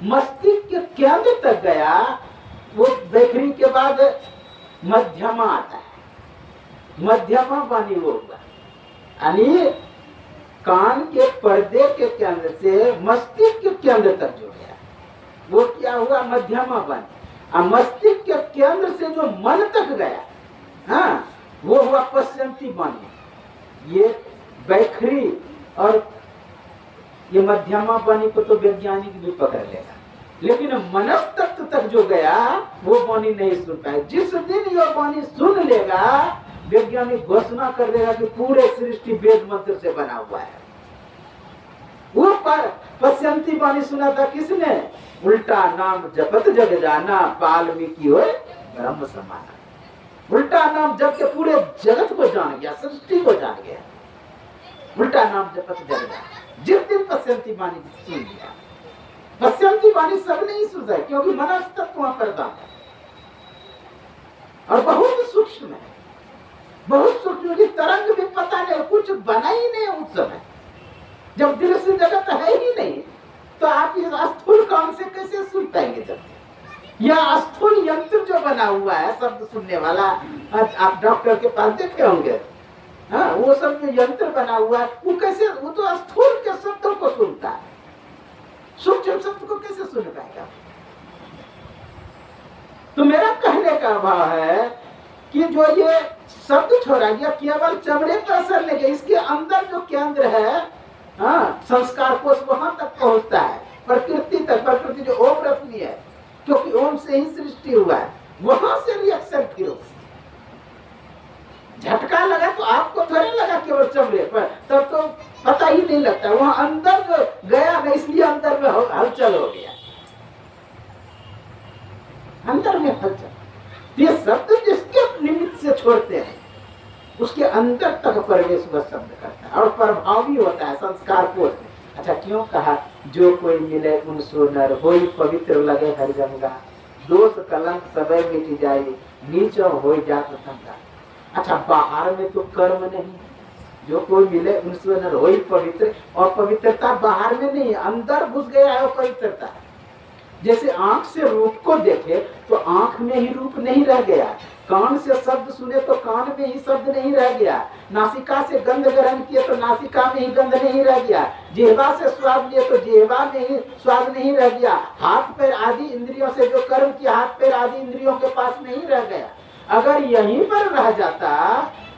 [SPEAKER 1] मस्तिष्क के केंद्र तक गया, वो बैखरी के बाद मध्यमा आता है। मध्यमा बानी वो होगा, यानी कान के पर्दे के केंद्र से मस्तिष्क के केंद्र तक जो गया वो क्या हुआ, मध्यमा बानी। और मस्तिष्क के केंद्र से जो मन तक गया, हाँ, वो हुआ पश्चंती बानी। ये बैखरी और ये मध्यमा बानी को तो वैज्ञानिक भी पकड़ लेगा, लेकिन मनस तत्व तक जो गया वो बानी नहीं सुन पाए। जिस दिन ये बानी सुन लेगा, वैज्ञानिक घोषणा कर देगा कि पूरे सृष्टि वेद मंत्र से बना हुआ है। वो पर पश्चंती बानी सुना था किसने, उल्टा नाम जपत जग जाना, वाल्मीकि होए ब्रह्म समाना। उल्टा नाम जप के पूरे जगत को जान गया, सृष्टि को जान गया। उल्टा नाम जपत जग जाना। जिस दिन पश्चंती बानी सुन लिया, पश्चंती बानी सब नहीं सुन है, क्योंकि मनस तत्व वहां पर है और बहुत सूक्ष्म है, बहुत सूक्ष्म की तरंग भी पता नहीं, कुछ बना ही नहीं उस समय। जब दृश्य जगत है ही नहीं तो आप इस स्थूल कान से कैसे सुन पाएंगे? जब यह स्थूल यंत्र जो बना हुआ है शब्द सुनने वाला, आप डॉक्टर के पास देखे होंगे, हाँ, वो सब जो यंत्र बना हुआ है वो कैसे, वो तो स्थूल के शब्दों को सुनता है, सूक्ष्म शब्द को कैसे सुन पाएगा? तो मेरा कहने का भाव है कि जो ये शब्द छोड़ा, यह केवल चमड़े पर असर नहीं है, इसके अंदर जो केंद्र है, हाँ, संस्कार कोष वहां तक पहुंचता है, प्रकृति तक। प्रकृति जो ओम रश्मि है, क्योंकि ओम से ही सृष्टि हुआ है, वहां से रिएक्शन फिर झटका लगा तो आपको थोड़ी लगा केवल चमड़े पर, तब तो पता ही नहीं लगता, वहां अंदर जो गया है इसलिए अंदर में हलचल हो गया, अंदर में हलचल। ये शब्द जिसके निमित्त से छोड़ते हैं उसके अंदर तक प्रवेश वह शब्द करता है और प्रभावी होता है संस्कार कोष में। अच्छा क्यों कहा जो कोई मिले उनसो नर होई पवित्र लगे हर गंगा, दोष कलंक सबे मिट जाए नीच हो जात गंगा। अच्छा बाहर में तो कर्म नहीं, जो कोई मिले उनसो नर होई पवित्र, और पवित्रता बाहर में नहीं, अंदर घुस गया है वो पवित्रता। जैसे आंख से रूप को देखे तो आंख में ही रूप नहीं रह गया, कान से शब्द सुने तो कान में ही शब्द नहीं रह गया, नासिका से गंध ग्रहण किए तो नासिका में ही गंध नहीं रह गया, जिह्वा से स्वाद लिए तो जिह्वा में ही स्वाद नहीं रह गया, हाथ पैर आदि इंद्रियों से जो कर्म किया हाथ पैर आदि इंद्रियों के पास नहीं रह गया। अगर यहीं पर रह जाता,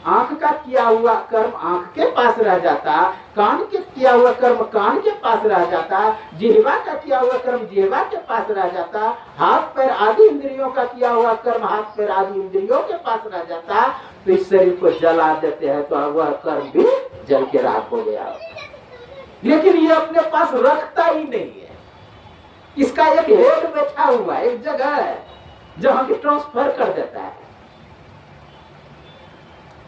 [SPEAKER 1] आंख का किया हुआ कर्म आंख के पास रह जाता, कान के किया हुआ कर्म कान के पास रह जाता, जिह्वा का किया हुआ कर्म जिह्वा के पास रह जाता, हाथ पैर आदि इंद्रियों का किया हुआ कर्म हाथ पैर आदि इंद्रियों के पास रह जाता, तो इस शरीर को जला देते हैं तो वह कर्म भी जल के राख हो गया। लेकिन ये अपने पास रखता ही नहीं है, इसका एक हेड बैठा हुआ एक जगह है जहां की ट्रांसफर कर देता है।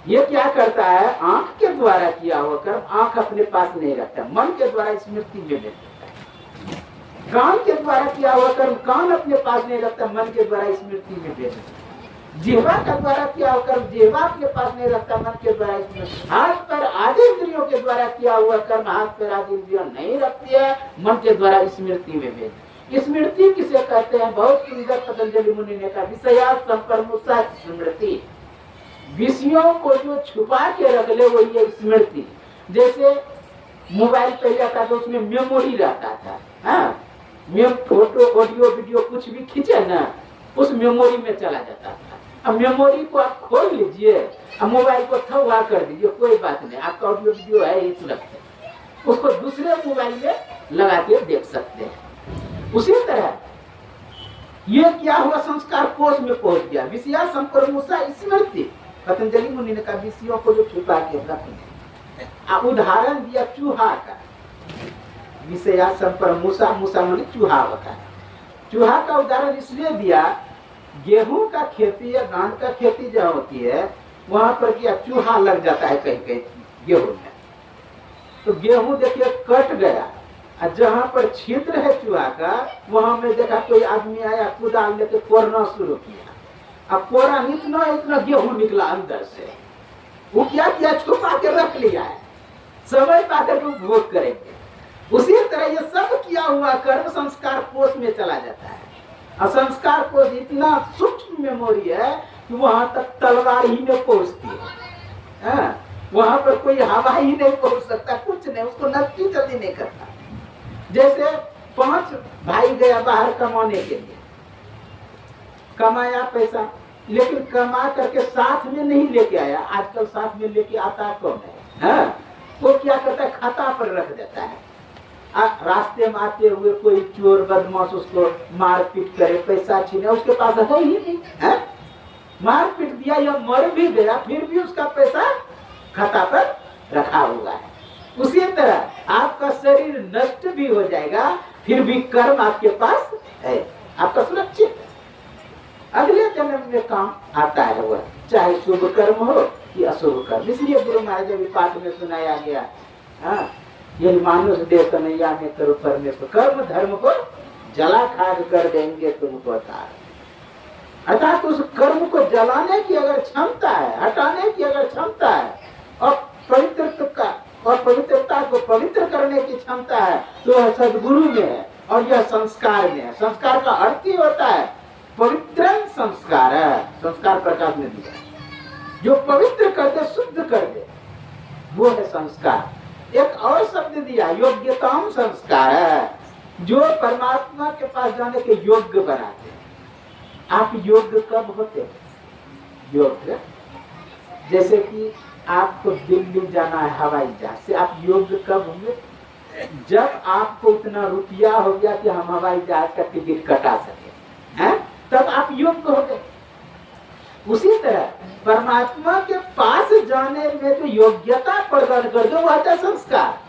[SPEAKER 1] ये क्या करता है, आंख के द्वारा किया हुआ कर्म आंख अपने पास नहीं रखता, मन के द्वारा स्मृति में भेज देता है। कान के द्वारा किया हुआ कर्म कान अपने पास नहीं रखता, मन के द्वारा स्मृति में भेज देता है। जिह्वा के द्वारा किया हुआ कर्म जिह्वा अपने पास नहीं रखता, मन के द्वारा स्मृति। हाथ पैर आदि इंद्रियों के द्वारा किया हुआ कर्म हाथ पैर आदि इंद्रियों नहीं रखती है, मन के द्वारा स्मृति में भेज। स्मृति किसे कहते हैं, बहुत सुंदर पतंजलि मुनि ने कहा, विषया संपरमुषा स्मृति, विषयों को जो छुपा के रख ले वो ये स्मृति। जैसे मोबाइल पहले आता था उसमें मेमोरी रहता था, हाँ फोटो ऑडियो वीडियो कुछ भी खींचे ना उस मेमोरी में चला जाता था। अब मेमोरी को आप खोल लीजिए, अब मोबाइल को थवा कर दीजिए, कोई बात नहीं, आपका ऑडियो वीडियो है इस लगते उसको दूसरे मोबाइल में लगा के देख सकते हैं। उसी तरह ये क्या हुआ, संस्कार कोष में पहुंच गया, विषया संपरमुषा स्मृति। पतंजलि मुनि ने कहा विषयों को जो छुपा के रखना। उदाहरण दिया चूहा का, विषया संपरमुषा, मूषा मुनि चूहा होता है। चूहा का उदाहरण इसलिए दिया, गेहूं का खेती या धान का खेती जहाँ होती है वहां पर क्या चूहा लग जाता है कहीं कहीं गेहूं में, तो गेहूं देखिए कट गया, और जहाँ पर छिद्र है चूहा का वहां में देखा कोई आदमी आया कुदाल लेके कोरना शुरू किया, अब कोरा इतना इतना गेहूं निकला अंदर से, वो क्या किया छुपा के रख लिया है, समय पाकर उपभोग करेंगे। उसी तरह ये सब किया हुआ कर्म संस्कार कोष में चला जाता है, और संस्कार कोष इतना सूक्ष्म मेमोरी है कि वहां तक तलवार ही नहीं पहुंचती है, वहां पर कोई हवा ही नहीं पहुंच सकता, कुछ नहीं, उसको नष्ट जल्दी नहीं करता। जैसे 5 भाई गया बाहर कमाने के लिए, कमाया पैसा, लेकिन कमा करके साथ में नहीं लेके आया। आजकल साथ में लेके आता कौन है, वो क्या करता है खाता पर रख देता है, रास्ते में आते हुए कोई चोर बदमाश उसको मारपीट करे, पैसा छीने, उसके पास है ही नहीं है, मारपीट दिया या मर भी गया फिर भी उसका पैसा खाता पर रखा हुआ है। उसी तरह आपका शरीर नष्ट भी हो जाएगा फिर भी कर्म आपके पास है, आपका सुरक्षित, अगले जन्म में काम आता है वह, चाहे शुभ कर्म हो कि अशुभ कर्म। इसलिए गुरु महाराज जी पाठ में सुनाया गया, यही मानुष देह कन्हैया में करो परमेश्वर, कर्म धर्म को जला खाद कर देंगे तुमको तार। अर्थात उस कर्म को जलाने की अगर क्षमता है, हटाने की अगर क्षमता है, और पवित्रता को पवित्र करने की क्षमता है, तो वह सदगुरु में है और यह संस्कार में है। संस्कार का अर्थ ही होता है पवित्र संस्कार है, संस्कार प्रकाश ने दिया जो पवित्र कर दे, शुद्ध कर दे, वो है संस्कार। एक और शब्द दिया योग्यताम संस्कार है, जो परमात्मा के पास जाने के योग्य बनाते। आप योग्य कब होते? योग्य जैसे कि आपको दिल्ली जाना है हवाई जहाज से, आप योग्य कब होंगे? जब आपको इतना रुपया हो गया कि हम हवाई जहाज का टिकट कटा सके, हैं? तब आप योग्य हो गए। उसी तरह परमात्मा के पास जाने में जो योग्यता प्रदान कर दो वह है संस्कार।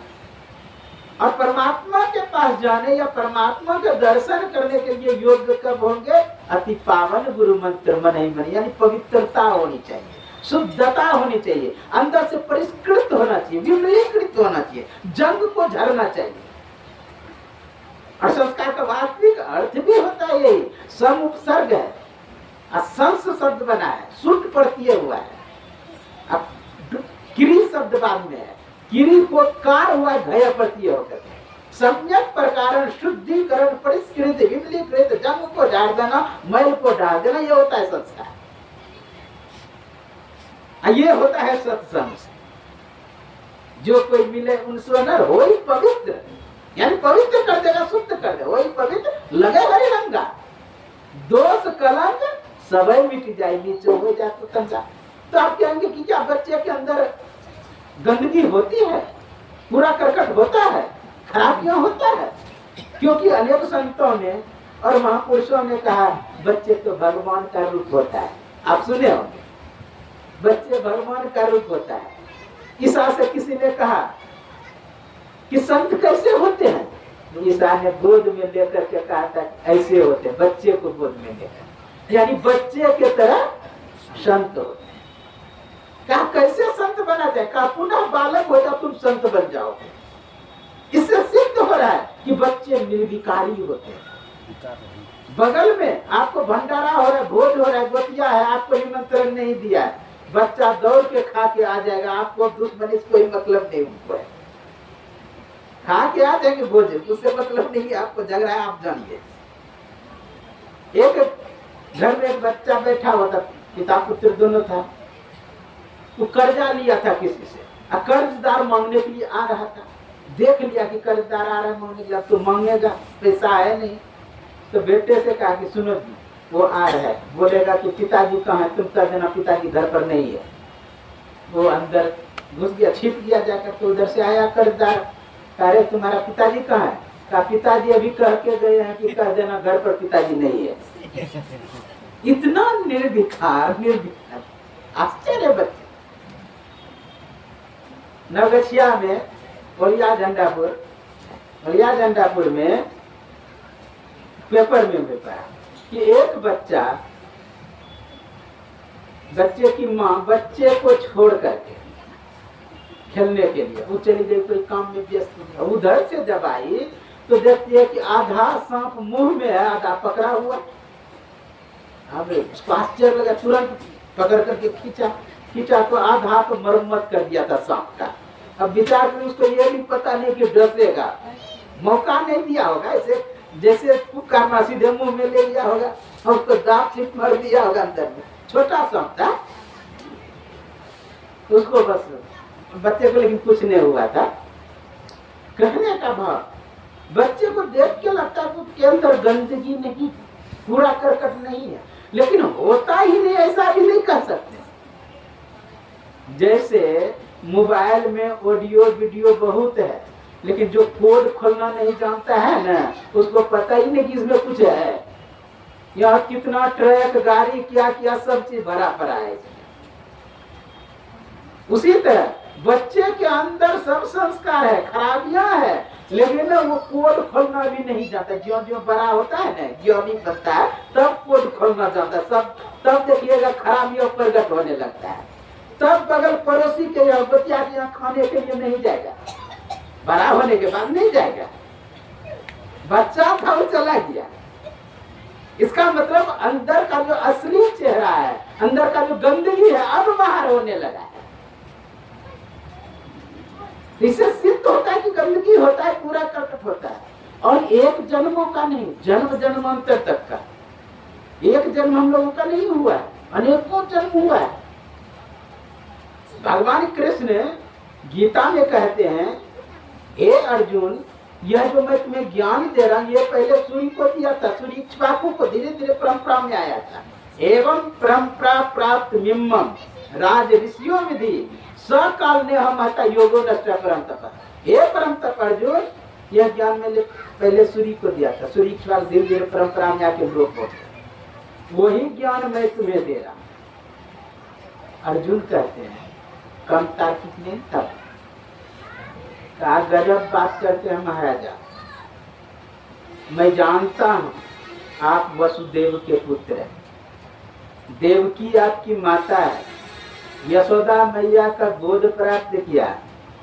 [SPEAKER 1] और परमात्मा के पास जाने या परमात्मा के दर्शन करने के लिए योग्य कब होंगे? अति पावन गुरु मंत्र मन ही मन, यानी पवित्रता होनी चाहिए, शुद्धता होनी चाहिए, अंदर से परिष्कृत होना चाहिए, विमलीकृत होना चाहिए, जंग को झरना चाहिए। और संस्कार का वास्तविक अर्थ भी होता है यही, सम उपसर्ग है, असंस शब्द बना है, शुद्ध प्रत्यय हुआ है। अब किरी शब्द बाद में है, किरी को कार हुआ घय प्रत्यय होकर, सम्यक प्रकार शुद्धिकरण परिष्कृत विमलीकृत जंग को डाल देना, मैल को डाल देना, ये होता है संस्कार। ये होता है सत्संग। जो कोई मिले उनसे न वही पवित्र, यानी पवित्र कर देगा, शुद्ध कर देगा, वही पवित्र लगे हरि रंगा, दोष कलंक सबे मिट जाए, नीचे हो जाए तो कंचा। तो आप कहेंगे कि क्या बच्चे के अंदर गंदगी होती है, पूरा करकट होता है, खराबियां होता है? क्योंकि अनेक संतों ने और महापुरुषों ने कहा बच्चे तो भगवान का रूप होता है। आप सुने होंगे, बच्चे भगवान का रूप होता है। ईसा से किसी ने कहा कि संत कैसे होते हैं, तो ईसा ने गोद में लेकर के कहा था ऐसे होते, बच्चे को गोद में लेकर, यानी बच्चे के तरह संत होते। कहा कैसे संत बना जाए, कहा पुनः बालक हो जाओ तुम संत बन जाओगे। इससे सिद्ध हो रहा है कि बच्चे निर्विकारी होते हैं। बगल में आपको भंडारा हो रहा है, भोज हो रहा है, गोतिया है, आपको निमंत्रण नहीं दिया है, बच्चा दौड़ के खा के आ जाएगा, आपको दुश्मनी से कोई मतलब नहीं उनको है, खा के आ जाएंगे भोजन, उससे मतलब नहीं है, आपको जग रहा है, आप जानिए। एक घर में एक बच्चा बैठा हुआ था, पिता पुत्र दोनों था, वो कर्जा लिया था किसी से, कर्जदार मांगने के लिए आ रहा था, देख लिया कि कर्जदार आ रहा है मांगने के लिए, तो मांगेगा, पैसा है नहीं, तो बेटे से कहा कि सुनो जी वो आ रहा है, बोलेगा कि पिताजी कहाँ है, तुम कह देना पिताजी घर पर नहीं है। वो अंदर घुस गया, छिप गया जाकर, तो उधर से आया कर्जदार, कह तुम्हारा पिताजी कहाँ है, कहा पिताजी अभी कह के गए हैं कि कह देना घर पर पिताजी नहीं है। इतना निर्विकार, निर्विकार, आश्चर्य बच्चे। नवगछिया में बलिया झंडापुर में पेपर में पढ़ा कि एक बच्चे की माँ बच्चे को छोड़ करके खेलने के लिए वो चली गई, कोई काम में व्यस्त। उधर से जब आई तो देखती है कि आधा सांप मुंह में है, आधा पकड़ा हुआ। अब उसको आश्चर्य लगा, तुरंत पकड़ करके खींचा तो आधा तो मरम्मत कर दिया था सांप का। अब विचार में उसको ये भी पता नहीं कि डसेगा, मौका नहीं दिया होगा, ऐसे जैसे पुकारना सीधे मुंह में ले लिया होगा और उसको दांत छिप मार दिया होगा अंदर में, छोटा सांप था उसको, बस बच्चे को लेकिन कुछ नहीं हुआ था। कहने का भाव, बच्चे को देख के लगता है उसके अंदर गंदगी नहीं, पूरा करकट नहीं है, लेकिन होता ही नहीं, ऐसा भी नहीं कह सकते। जैसे मोबाइल में ऑडियो वीडियो बहुत है, लेकिन जो कोड खोलना नहीं जानता है ना, उसको पता ही नहीं कि इसमें कुछ है, यहाँ कितना ट्रक गाड़ी क्या क्या सब चीज भरा पड़ा है। उसी तरह बच्चे के अंदर सब संस्कार है, खराबियां है, लेकिन वो कोड खोलना भी नहीं जानता। ज्यों ज्यों बड़ा होता है ना, ज्यों नहीं बनता है, तब कोड खोलना जानता है सब, तब देखिएगा खराबियों प्रकट होने लगता है। तब बगल पड़ोसी के यहाँ बच्चा के यहाँ खाने के लिए नहीं जाएगा, बड़ा होने के बाद नहीं जाएगा, बच्चा था वो चला गया। इसका मतलब अंदर का जो असली चेहरा है, अंदर का जो गंदगी है, अब बाहर होने लगा है। इससे सिद्ध होता है कि गंदगी होता है, पूरा करकट होता है, और एक जन्मों का नहीं, जन्म जन्मांतर तक का। एक जन्म हम लोगों का नहीं हुआ है, अनेकों जन्म हुआ है। भगवान कृष्ण गीता में कहते हैं, हे अर्जुन, यह जो मैं तुम्हें ज्ञान दे रहा हूं, ये पहले सूर्य को दिया था, सूर्य इक्ष्वाकु को, धीरे धीरे परंपरा में आया था। एवं परंपरा प्राप्त मिम्मम राज ऋषियों विधि सकाल ने हम योगो नष्ट परम तप। हे परम तप अर्जुन, यह ज्ञान मैंने पहले सूर्य को दिया था, सूर्य इक्ष्वाकु धीरे धीरे परंपरा में आके लोग होते, वही ज्ञान मैं तुम्हें दे रहा हूं। अर्जुन कहते हैं, कम तार्किक नहीं तब कहा, गजब बात करते हैं महाराजा, मैं जानता हूं आप वसुदेव के पुत्र हैं, देवकी आपकी माता है, यशोदा मैया का गोद प्राप्त किया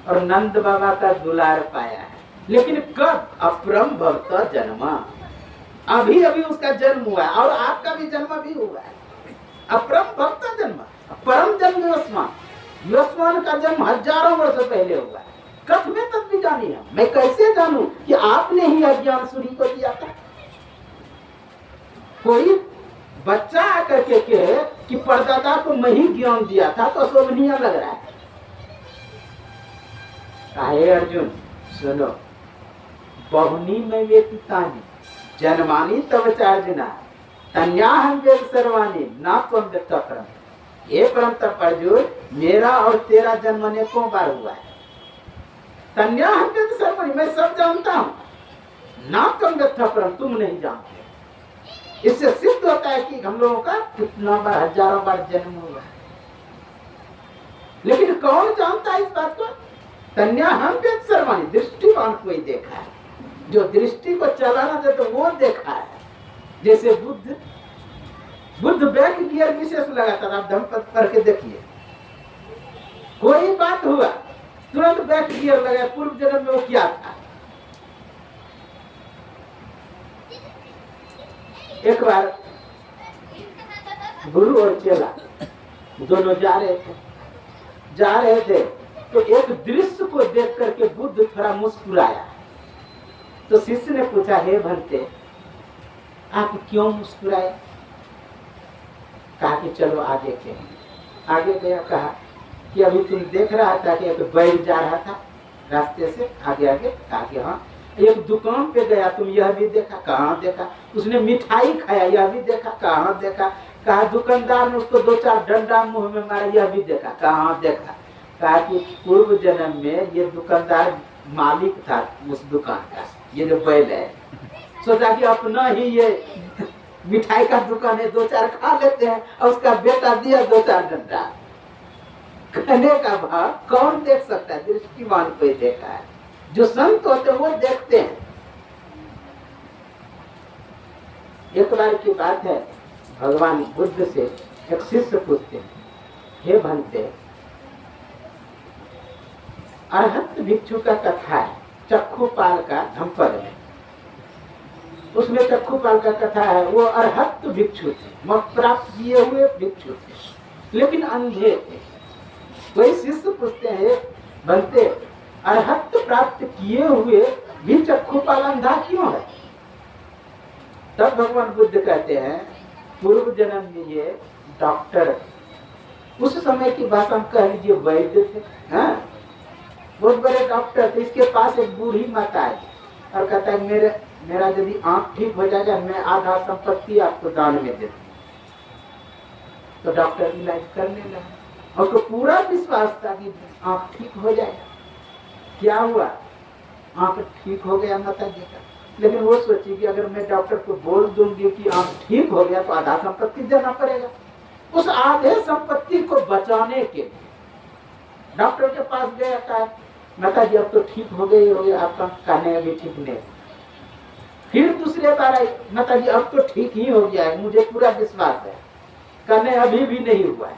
[SPEAKER 1] और नंद बाबा का दुलार पाया है, लेकिन कब? अपरम भवता जन्मा, अभी अभी उसका जन्म हुआ है, और आपका भी जन्म भी हुआ है। अपरम भवता जन्मा, परम जन्म योस्मान, योस्मान का जन्म हजारों वर्ष पहले हुआ है। कथमे तक भी जानी है, मैं कैसे जानूं कि आपने ही अज्ञान सूर्य को दिया था? कोई बच्चा आकर के कहे कि परदादा को मैं ही ज्ञान दिया था, तो शोभनीय लग रहा है। काहे अर्जुन सुनो, बहुनी में वे पितानी जन्मानी तब चार्जना तन्याहं वेद सर्वाणी ना त्वं वेत्ता परम। ये परम तप अर्जुन, मेरा और तेरा जन्म अनेकों बार हुआ है। तन्याहं वेद सर्वाणी, मैं सब जानता हूँ, ना त्वं वेत्ता परम, तुम नहीं जानते। इससे सिद्ध होता है कि हम लोगों का कितना बार, हजारों बार जन्म हुआ है। लेकिन कौन जानता है इस बात को? तन्याहं वेद सर्वाणी, दृष्टिवान कोई देखा है, जो दृष्टि को चलाना दे तो वो देखा है। जैसे बुद्ध बैक गियर विशेष लगाता था, आप धम्मपद पढ़ के देखिए, कोई बात हुआ तुरंत बैक गियर लगाया, पूर्व जन्म में वो क्या था। एक बार गुरु और चेला दोनों जा रहे थे, तो एक दृश्य को देख करके बुद्ध थोड़ा मुस्कुराया। तो शिष्य ने पूछा, हे भंते, आप क्यों मुस्कुराए? कहा कि चलो आगे के। आगे गया, कहा कि अभी तुम देख रहा था कि एक बैल जा रहा था रास्ते से आगे आगे। कहा कि हाँ। एक दुकान पे गया, तुम यह भी देखा? कहाँ देखा? उसने मिठाई खाया, यह भी देखा? कहाँ देखा? कहा दुकानदार ने उसको 2-4 डंडा मुंह में मारा, यह भी देखा? कहाँ देखा? कहा कि पूर्व जन्म में ये दुकानदार मालिक था उस दुकान का, ये जो बैल है। सोचा कि अपना ही ये मिठाई का दुकान है, 2-4 खा लेते हैं, और उसका बेटा दिया 2-4 डंडा। कहने का भाव कौन देख सकता है? दृष्टिवान कोई देखा है। जो संत होते वो देखते हैं। एक बार की बात है, भगवान बुद्ध से एक शिष्य पूछते हैं, हे भंते, अरहत भिक्षु का कथा है चक्षुपाल का धम्मपद में। उसमें चक्षुपाल का कथा है, वो अरहत भिक्षु थे, मोक्ष प्राप्त किए हुए भिक्षु थे, लेकिन अंधे थे। कोई शिष्य पूछते हैं, भंते, अरहत प्राप्त किए हुए भी चक्षुपाल अंधा क्यों है? तब भगवान बुद्ध कहते हैं, पूर्व जन्म में ये डॉक्टर, उस समय की भाषा में कह लीजिए वैद्य थे, हाँ? बहुत बड़े डॉक्टर थे। इसके पास एक बूढ़ी माता है और कहता है, मेरा यदि आंख ठीक हो जाएगा, मैं आधा संपत्ति आपको दान में दे दूं। तो डॉक्टर इलाज करने लगा, और उसको पूरा विश्वास था कि आंख ठीक हो जाएगा। क्या हुआ? आंख ठीक हो गया माता जी का। लेकिन वो सोची कि अगर मैं डॉक्टर को बोल दूंगी कि आंख ठीक हो गया तो आधा संपत्ति देना पड़ेगा। उस आधे संपत्ति को बचाने के लिए डॉक्टर के पास गया, था माता जी अब तो ठीक हो गई, आपका कहने अभी ठीक नहीं। फिर दूसरे बार आई, माता जी अब तो ठीक ही हो गया है, मुझे पूरा विश्वास है। कहने अभी भी नहीं हुआ है।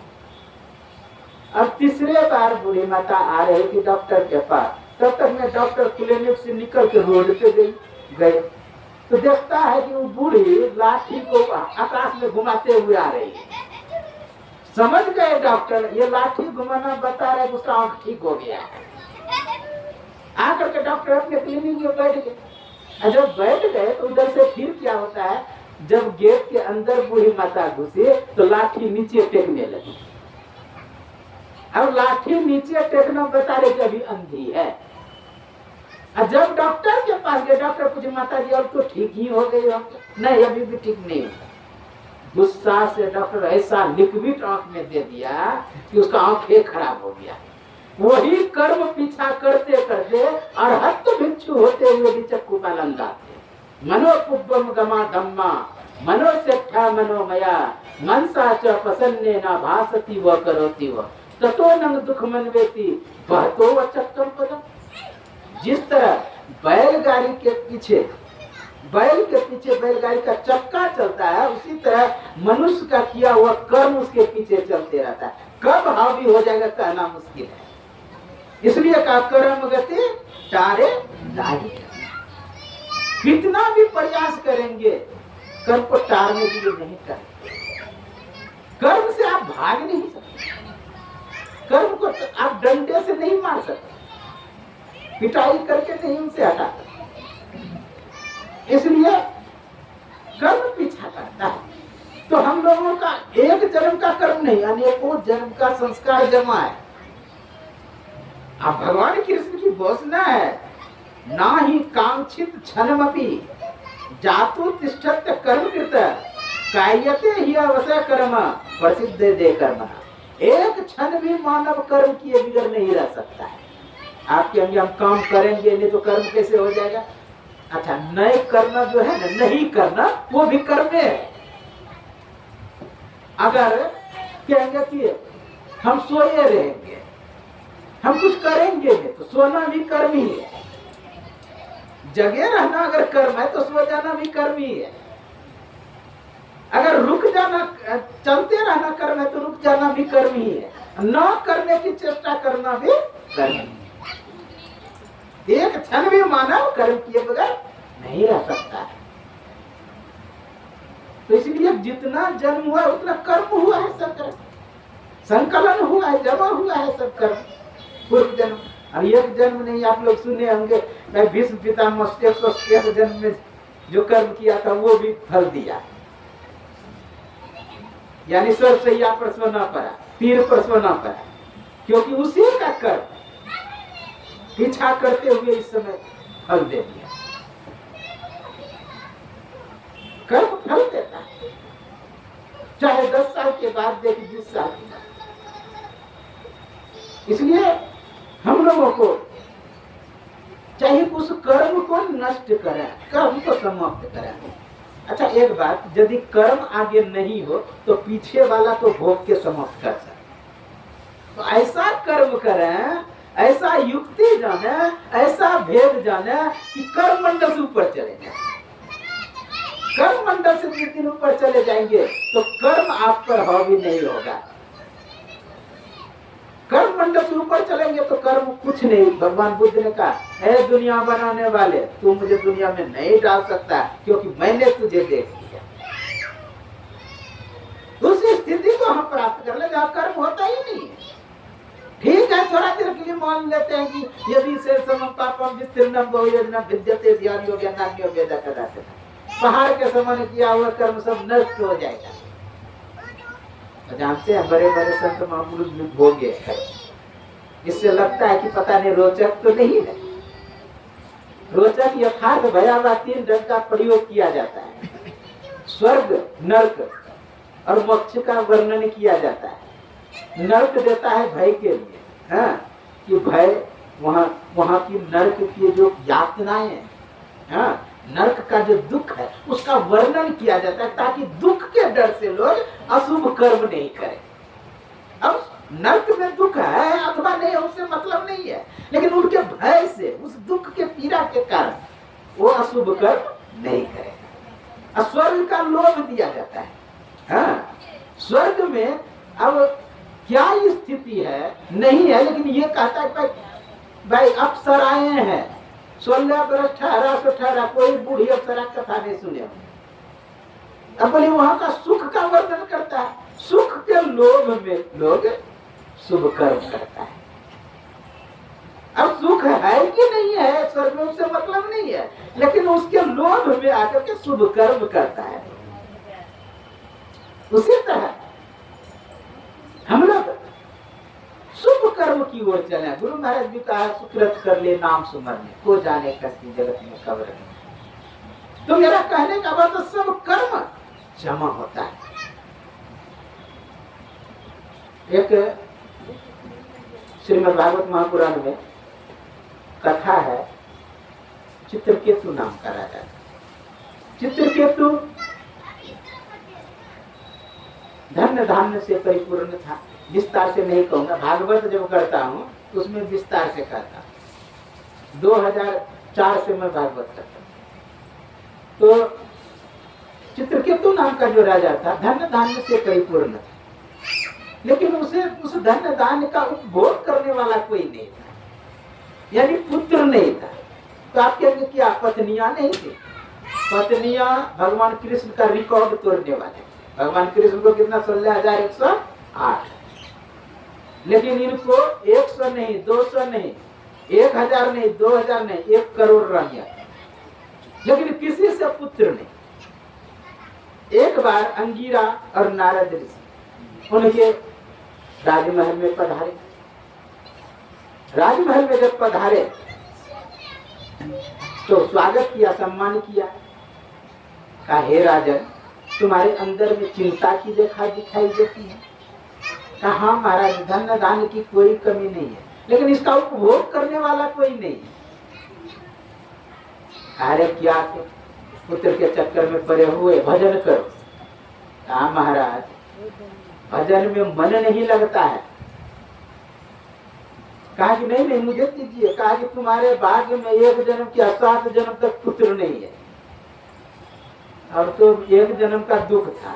[SPEAKER 1] अब तीसरे बार बूढ़ी माता आ रही थी डॉक्टर के पास, तब तक मैं डॉक्टर क्लिनिक से निकल के रोड पे गए तो देखता है कि वो बूढ़ी लाठी को आकाश में घुमाते हुए आ रही है। समझ गए डॉक्टर, ये लाठी घुमाना बता रहा है कि उसका आंख ठीक हो गया है। आकर के डॉक्टर अपने क्लिनिक में बैठ गए। जब बैठ गए तो उधर से फिर क्या होता है, जब गेट के अंदर बूढ़ी माता घुसी तो लाठी नीचे टेकने लगी। अब लाठी नीचे टेकना बता रहे कि अभी अंधी है। जब डॉक्टर के पास गए, डॉक्टर पूछे, माता जी अब तो ठीक ही हो गई? नहीं, अभी भी ठीक नहीं हुआ। गुस्सा से डॉक्टर ऐसा लिक्विड आंख में दे दिया कि उसका आंखें खराब हो गया। वही कर्म पीछा करते करते अरहत भिक्षु होते हुए भी चक्षुपाल अंधा थे। मनोपुब्बम गमा धम्मा मनोसेठा मनोमया मनसा च प्रसन्ने न भासति व करोति व ततो न दुख मनवेति बहतो व चक्कम पदम। जिस तरह बैलगाड़ी के पीछे बैलगाड़ी का चक्का चलता है, उसी तरह मनुष्य का किया हुआ कर्म उसके पीछे चलते रहता है। कब हावी हो जाएगा कहना मुश्किल है। इसलिए का कर्म गति तारे नहीं करना। कितना भी प्रयास करेंगे कर्म को टालने के लिए नहीं करेंगे। कर्म से आप भाग नहीं सकते, कर्म को आप डंडे से नहीं मार सकते, पिटाई करके नहीं उनसे हटा सकते। इसलिए कर्म पीछा करता है। तो हम लोगों का एक जन्म का कर्म नहीं, अनेकों जन्म का संस्कार जमा है। अब भगवान कृष्ण की घोषणा है, ना ही कांक्षित क्षणमपि जातु तिष्ठत कर्म कृत कायते ही अवसर कर्म प्रसिद्ध दे कर्म। एक क्षण भी मानव कर्म किए बिगड़ नहीं रह सकता है। आप कहेंगे हम काम करेंगे नहीं तो कर्म कैसे हो जाएगा? अच्छा, नहीं करना जो है ना, नहीं करना वो भी कर्म है। अगर कहेंगे कि हम सोए रहेंगे, हम कुछ करेंगे नहीं, तो सोना भी कर्म ही है। जगे रहना अगर कर्म है तो सो जाना भी कर्म ही है। अगर रुक जाना, चलते रहना कर्म है तो रुक जाना भी कर्म ही है। न करने की चेष्टा करना भी कर्म ही है। एक क्षण भी मानव कर्म किए बगैर नहीं रह सकता है। तो इसलिए जितना जन्म हुआ उतना कर्म हुआ है, सब कर्म संकलन हुआ है, जमा हुआ है सब कर्म पूर्व जन्म। और एक जन्म नहीं, आप लोग सुने होंगे मैं भीष्म पितामह 113 जन्म में जो कर्म किया था वो भी फल दिया। यानी सरसैया पर सोना पड़ा, तीर पर सोना पड़ा, क्योंकि उसी का कर्म पीछा करते हुए इस समय फल दे दिया। कर्म फल देता है, चाहे 10 साल के बाद दे कि 20 साल के बाद। इसलिए हम लोगों को चाहे उस कर्म को नष्ट करें, कर्म को समाप्त करें। अच्छा, एक बात, यदि कर्म आगे नहीं हो तो पीछे वाला तो भोग के समाप्त कर सकते। तो ऐसा कर्म करें, ऐसा युक्ति जाने, ऐसा भेद जाने कि कर्म मंडल से ऊपर चले जाए। कर्म मंडल से जिस दिन ऊपर चले जाएंगे तो कर्म आप पर हावी नहीं होगा। कर्म मंडल से ऊपर चलेंगे तो कर्म कुछ नहीं। भगवान बुद्ध ने कहा, है दुनिया बनाने वाले, तू मुझे दुनिया में नहीं डाल सकता क्योंकि मैंने तुझे देख लिया। दूसरी स्थिति को हम प्राप्त कर ले जहाँ कर्म होता ही नहीं है। ठीक है, थोड़ा देर के लिए मान लेते हैं कि यदि से समपापम विस्तीर्णम बहुयोजना विद्यते ध्यान योग्य नान्यो वेदा कदाचित, पहाड़ के समान किया हुआ कर्म सब नष्ट हो जाएगा। जानते हैं बड़े बड़े संत महापुरुष भी भोगे हैं। इससे लगता है कि पता नहीं रोचक तो नहीं है। रोचक यथार्थ भयावह 3 ढंग का प्रयोग किया जाता है। स्वर्ग, नर्क और मोक्ष का वर्णन किया जाता है। नर्क देता है भय के लिए, हाँ, कि भय वहाँ की नर्क की जो यातनाएं हैं, हाँ, नर्क का जो दुख है उसका वर्णन किया जाता है ताकि दुख के डर से लोग अशुभ कर्म नहीं करें। अब नर्क में दुख है अथवा नहीं उससे मतलब नहीं है, लेकिन उनके भय से, उस दुख के पीड़ा के कारण वो अशुभ कर्म नहीं करेगा। स्वर्ग का लोभ दिया जाता है, हाँ, स्वर्ग में अब क्या स्थिति है नहीं है, लेकिन ये कहता है भाई अप्सराएं हैं, 16 वर्ष ठहरा सो ठहरा, कोई बूढ़ी अप्सरा कथा नहीं सुने। अपने वहां का सुख का वर्णन करता है। सुख के लोभ में लोग शुभ कर्म करता है। अब सुख है कि नहीं है स्वर्ग में उससे मतलब नहीं है, लेकिन उसके लोभ में आकर के शुभ कर्म करता है। उसी तरह हम लोग शुभ कर्म की ओर चले। गुरु महाराज भी कहा, सुकृत कर ले नाम सुमरने को जाने करती जगत में कब्र नहीं। तो मेरा कहने का बात तो सब कर्म जमा होता है। एक श्रीमद् भागवत महापुराण में कथा है, चित्रकेतु नाम का राजा। चित्रकेतु धन्य धान्य से परिपूर्ण था। विस्तार से नहीं कहूंगा, भागवत जब करता हूँ तो उसमें विस्तार से कहता हूँ। 2004 से मैं भागवत करता हूँ। तो चित्रकेतु नाम का जो राजा था धन्य धान्य से परिपूर्ण था, लेकिन उसे उस धन्य धान्य का उपभोग करने वाला कोई नहीं था, यानी पुत्र नहीं था। तो आप कहेंगे क्या पत्नियां नहीं थी? पत्नियां भगवान कृष्ण का रिकॉर्ड तोड़ने वाले। भगवान कृष्ण को कितना 16,108, लेकिन इनको 100 नहीं, 200 नहीं, 1000 नहीं, 2000 नहीं, 1 करोड़ रानियां, लेकिन किसी से पुत्र नहीं। एक बार अंगिरा और नारद ऋषि उनके राजमहल में पधारे। राजमहल में जब पधारे तो स्वागत किया, सम्मान किया। कहा, हे राजन, तुम्हारे अंदर में चिंता की रेखा दिखाई देती है। कहा, हाँ महाराज, धन दान की कोई कमी नहीं है, लेकिन इसका उपभोग करने वाला कोई नहीं है। अरे क्या पुत्र के चक्कर में पड़े हुए, भजन करो। कहा, महाराज, भजन में मन नहीं लगता है। कहा कि नहीं नहीं, मुझे दीजिए। कहा कि तुम्हारे भाग्य में 1 जन्म की 7 जन्म तक पुत्र नहीं है, और तो 1 जन्म का दुख था,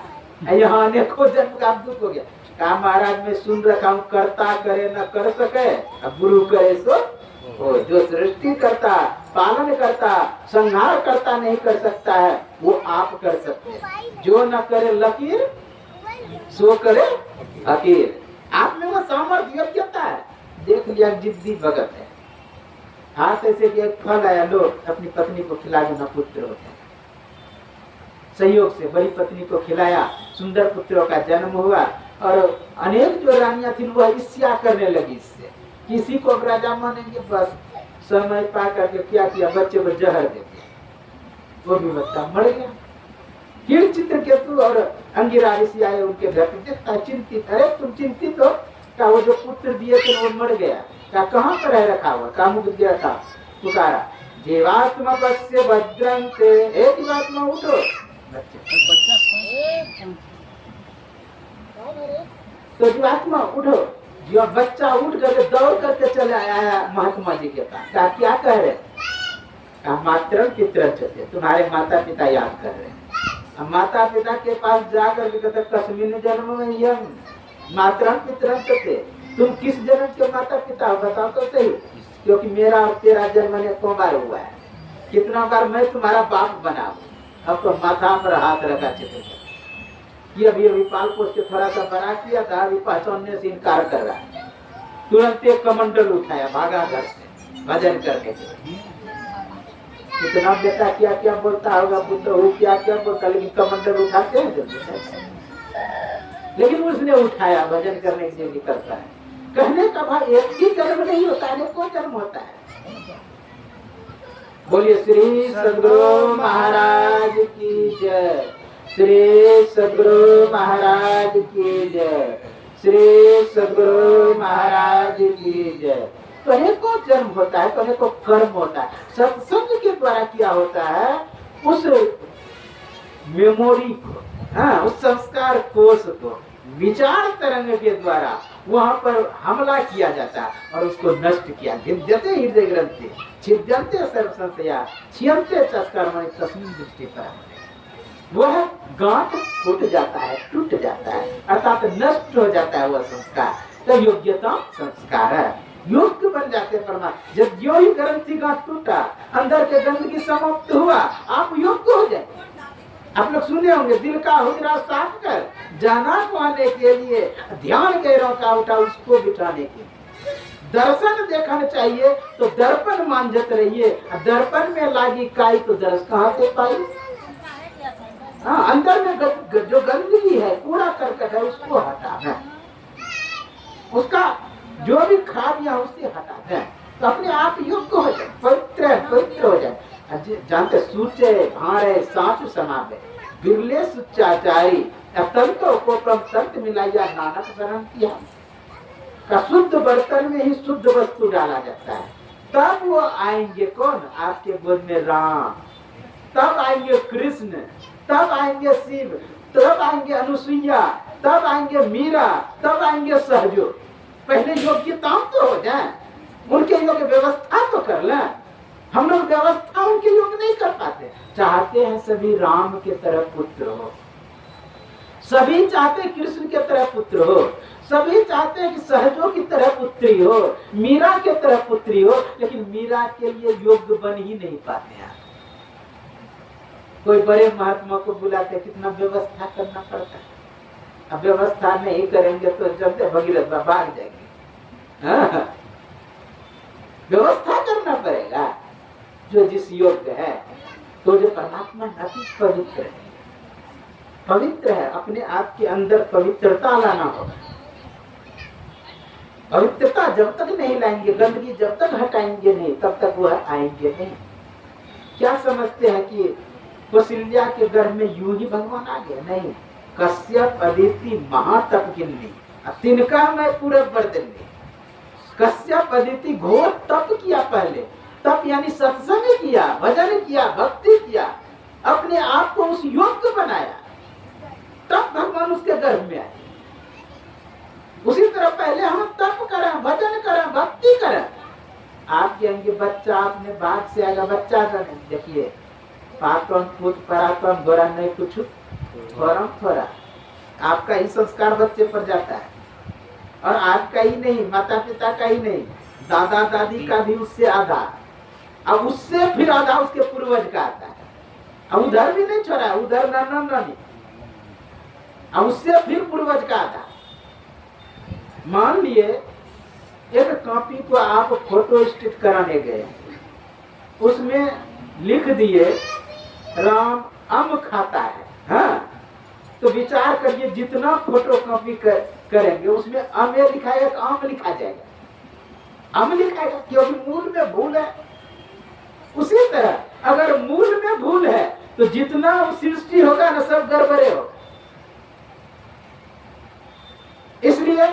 [SPEAKER 1] यहाँ अनेकों जन्म का दुख हो गया। कहा, महाराज, मैं सुन रखा हूँ, करता करे न कर सके, अब गुरु करे सो हो। जो सृष्टि करता, पालन करता, संहार करता नहीं कर सकता है, वो आप कर सकते हैं। जो न करे लकीर, सो करे हकीर। आप में वो सामर्थ्य योग्यता है। देख लिया, जिद्दी भगत है। हाथ ऐसे कि एक फल आया, लो अपनी पत्नी को खिला देना, पुत्र होता है। संयोग से बड़ी पत्नी को खिलाया, सुंदर पुत्रों का जन्म हुआ, और अनेक जो रानियां थी वह ईर्ष्या करने लगी इससे। किसी को राजा मानेंगे, बस समय पा करके क्या किया, बच्चे को जहर दे दिया, वो भी बच्चा मर गया। फिर चित्रकेतु और अंगिरा ऋषि आए उनके घर पे, देखता चिंतित। अरे तुम चिंतित हो? क्या वो जो पुत्र दिए थे वो मर गया? क्या कहाँ पर है रखा हुआ? कामुक गया था। पुकारा, जीवात्मा बच्चे भद्रंते, हे जीवात्मा उठो। तो जीवात्मा उठो। जो बच्चा उठ करके दौड़ करके चले आया महात्मा जी के पास। कहा, क्या कह रहे? कहा, मातरम पितरम थे, तुम्हारे माता पिता याद कर रहे हैं। माता पिता के पास जाकर के कहते, कश्मीर जन्म में यह मातरम पितरम थे, तुम किस जन्म के माता पिता हो, बताओ तो सही। क्योंकि मेरा और तेरा जन्म ने 2 बार हुआ है, कितना बार मैं तुम्हारा बाप बना हूं। अब तो माथा पर हाथ रखा चित्र, ये अभी पाल पोस के थोड़ा सा बड़ा किया था, अभी पहचानने से इनकार कर रहा है। तुरंत एक कमंडल उठाया, भागा घर से भजन करने के लिए। कितना बेटा क्या क्या बोलता होगा, पुत्र हो क्या क्या बोलता, लेकिन कमंडल उठाते हैं जल्दी। लेकिन उसने उठाया, भजन करने के लिए निकलता है। कहने का भाई, एक ही जन्म नहीं होता, अनेकों जन्म होता है। बोलिए श्री सद्गुरु महाराज की जय, श्री सद्गुरु महाराज की जय, श्री सद्गुरु महाराज की जय। तो अनेकों जन्म होता है, तो अनेकों कर्म होता है। सत्संग के द्वारा क्या होता है, उस मेमोरी को, हाँ, उस संस्कार कोश को विचार तरंग के द्वारा वहां पर हमला किया जाता है और उसको नष्ट किया। भिद्यते हृदय ग्रंथि, छिद्यन्ते सर्व संशया, छियन्ते चस्कर्मणि तस्मिन् दृष्टि पर। वह गांठ फूट जाता है, टूट जाता है, अर्थात नष्ट हो जाता है वह संस्कार। तो योग्यता संस्कार है, योग्य बन जाते परमात्मा। जब जो ही ग्रंथि गांठ टूटा, अंदर के गंदगी समाप्त हुआ, आप योग्य हो जाए। आप लोग सुने होंगे, दिल का हुजरा साफ कर, जाना पाने के लिए ध्यान गैरों का उठा उसको बिठाने के लिए। दर्शन देखना चाहिए तो दर्पण मांझत रहिए, दर्पण में लागी काई तो दर्श कहाँ से पाई। हाँ, अंदर में जो गंदगी है, कूड़ा करकट है, उसको हटाना, उसका जो भी खराबियां उससे हटाना है, तो अपने आप योग्य हो जाए, पवित्र हो जाए। जानते सूचे भारे साँच समावे, बिरले सुचाचारी, तंत्र को तंत मिलाया, नानक शरण किया। का शुद्ध बर्तन में ही शुद्ध वस्तु डाला जाता है, तब वो आएंगे कौन, आपके गोद में राम, तब आएंगे कृष्ण, तब आएंगे शिव, तब आएंगे अनुसुईया, तब आएंगे मीरा, तब आएंगे सहजो। पहले योग्यता तो हो जाए, उनके योग्य व्यवस्था तो कर लें। हम लोग व्यवस्था उनके योग्य नहीं कर पाते। चाहते हैं सभी राम के तरह पुत्र हो, सभी चाहते हैं कृष्ण के तरह पुत्र हो, सभी चाहते हैं कि सहजों की तरह पुत्र पुत्री हो, मीरा के तरह पुत्री हो, लेकिन मीरा के लिए योग्य बन ही नहीं पाते आप। कोई बड़े महात्मा को बुलाते कितना व्यवस्था करना पड़ता है। अब व्यवस्था नहीं करेंगे तो जब भगीरथ भाग जाएंगे। हाँ? व्यवस्था करना पड़ेगा जो जिस योग्य है। तो जो परमात्मा अति पवित्र है, पवित्र है, अपने आप के अंदर पवित्रता लाना होगा। पवित्रता जब तक नहीं लाएंगे, गंदगी जब तक हटाएंगे नहीं, तब तक वह आएंगे नहीं। क्या समझते हैं कि कौशल्या के घर में यूं ही भगवान आ गया? नहीं। कश्यप अदिति महातपकिन्नी, तिनका मैं पूरा बर्तन ली। कश्यप अदिति घोर तप किया पहले, तप यानी सत्संग किया, भजन किया, भक्ति किया, अपने आप को उस योग्य बनाया, तब भगवान उसके गर्भ में आए। उसी तरह पहले हम तप करें, भजन करें, भक्ति करें। आप कहेंगे बच्चा आपने बात से आएगा, बच्चा का नहीं। देखिए पातन पुत परातन गोरा नहीं कुछ थोड़ा आपका ही संस्कार बच्चे पर जाता है, और आपका ही नहीं, माता पिता का ही नहीं, दादा दादी का भी उससे आधा, अब उससे फिर आधा उसके पूर्वज का आता है। अब उधर भी नहीं छोड़ा, उधर नानी, अब उससे फिर पूर्वज का आधा। मान लिए एक कॉपी को आप फोटो स्टेट कराने गए, उसमें लिख दिए राम आम खाता है। हाँ? तो विचार करिए जितना फोटो कॉपी करेंगे उसमें आमे लिखाएगा तो आम लिखा जाएगा, आम लिखाएगा, क्योंकि मूल में भूल है। उसी तरह अगर मूल में भूल है तो जितना सृष्टि होगा ना सब गड़बड़े होगा। इसलिए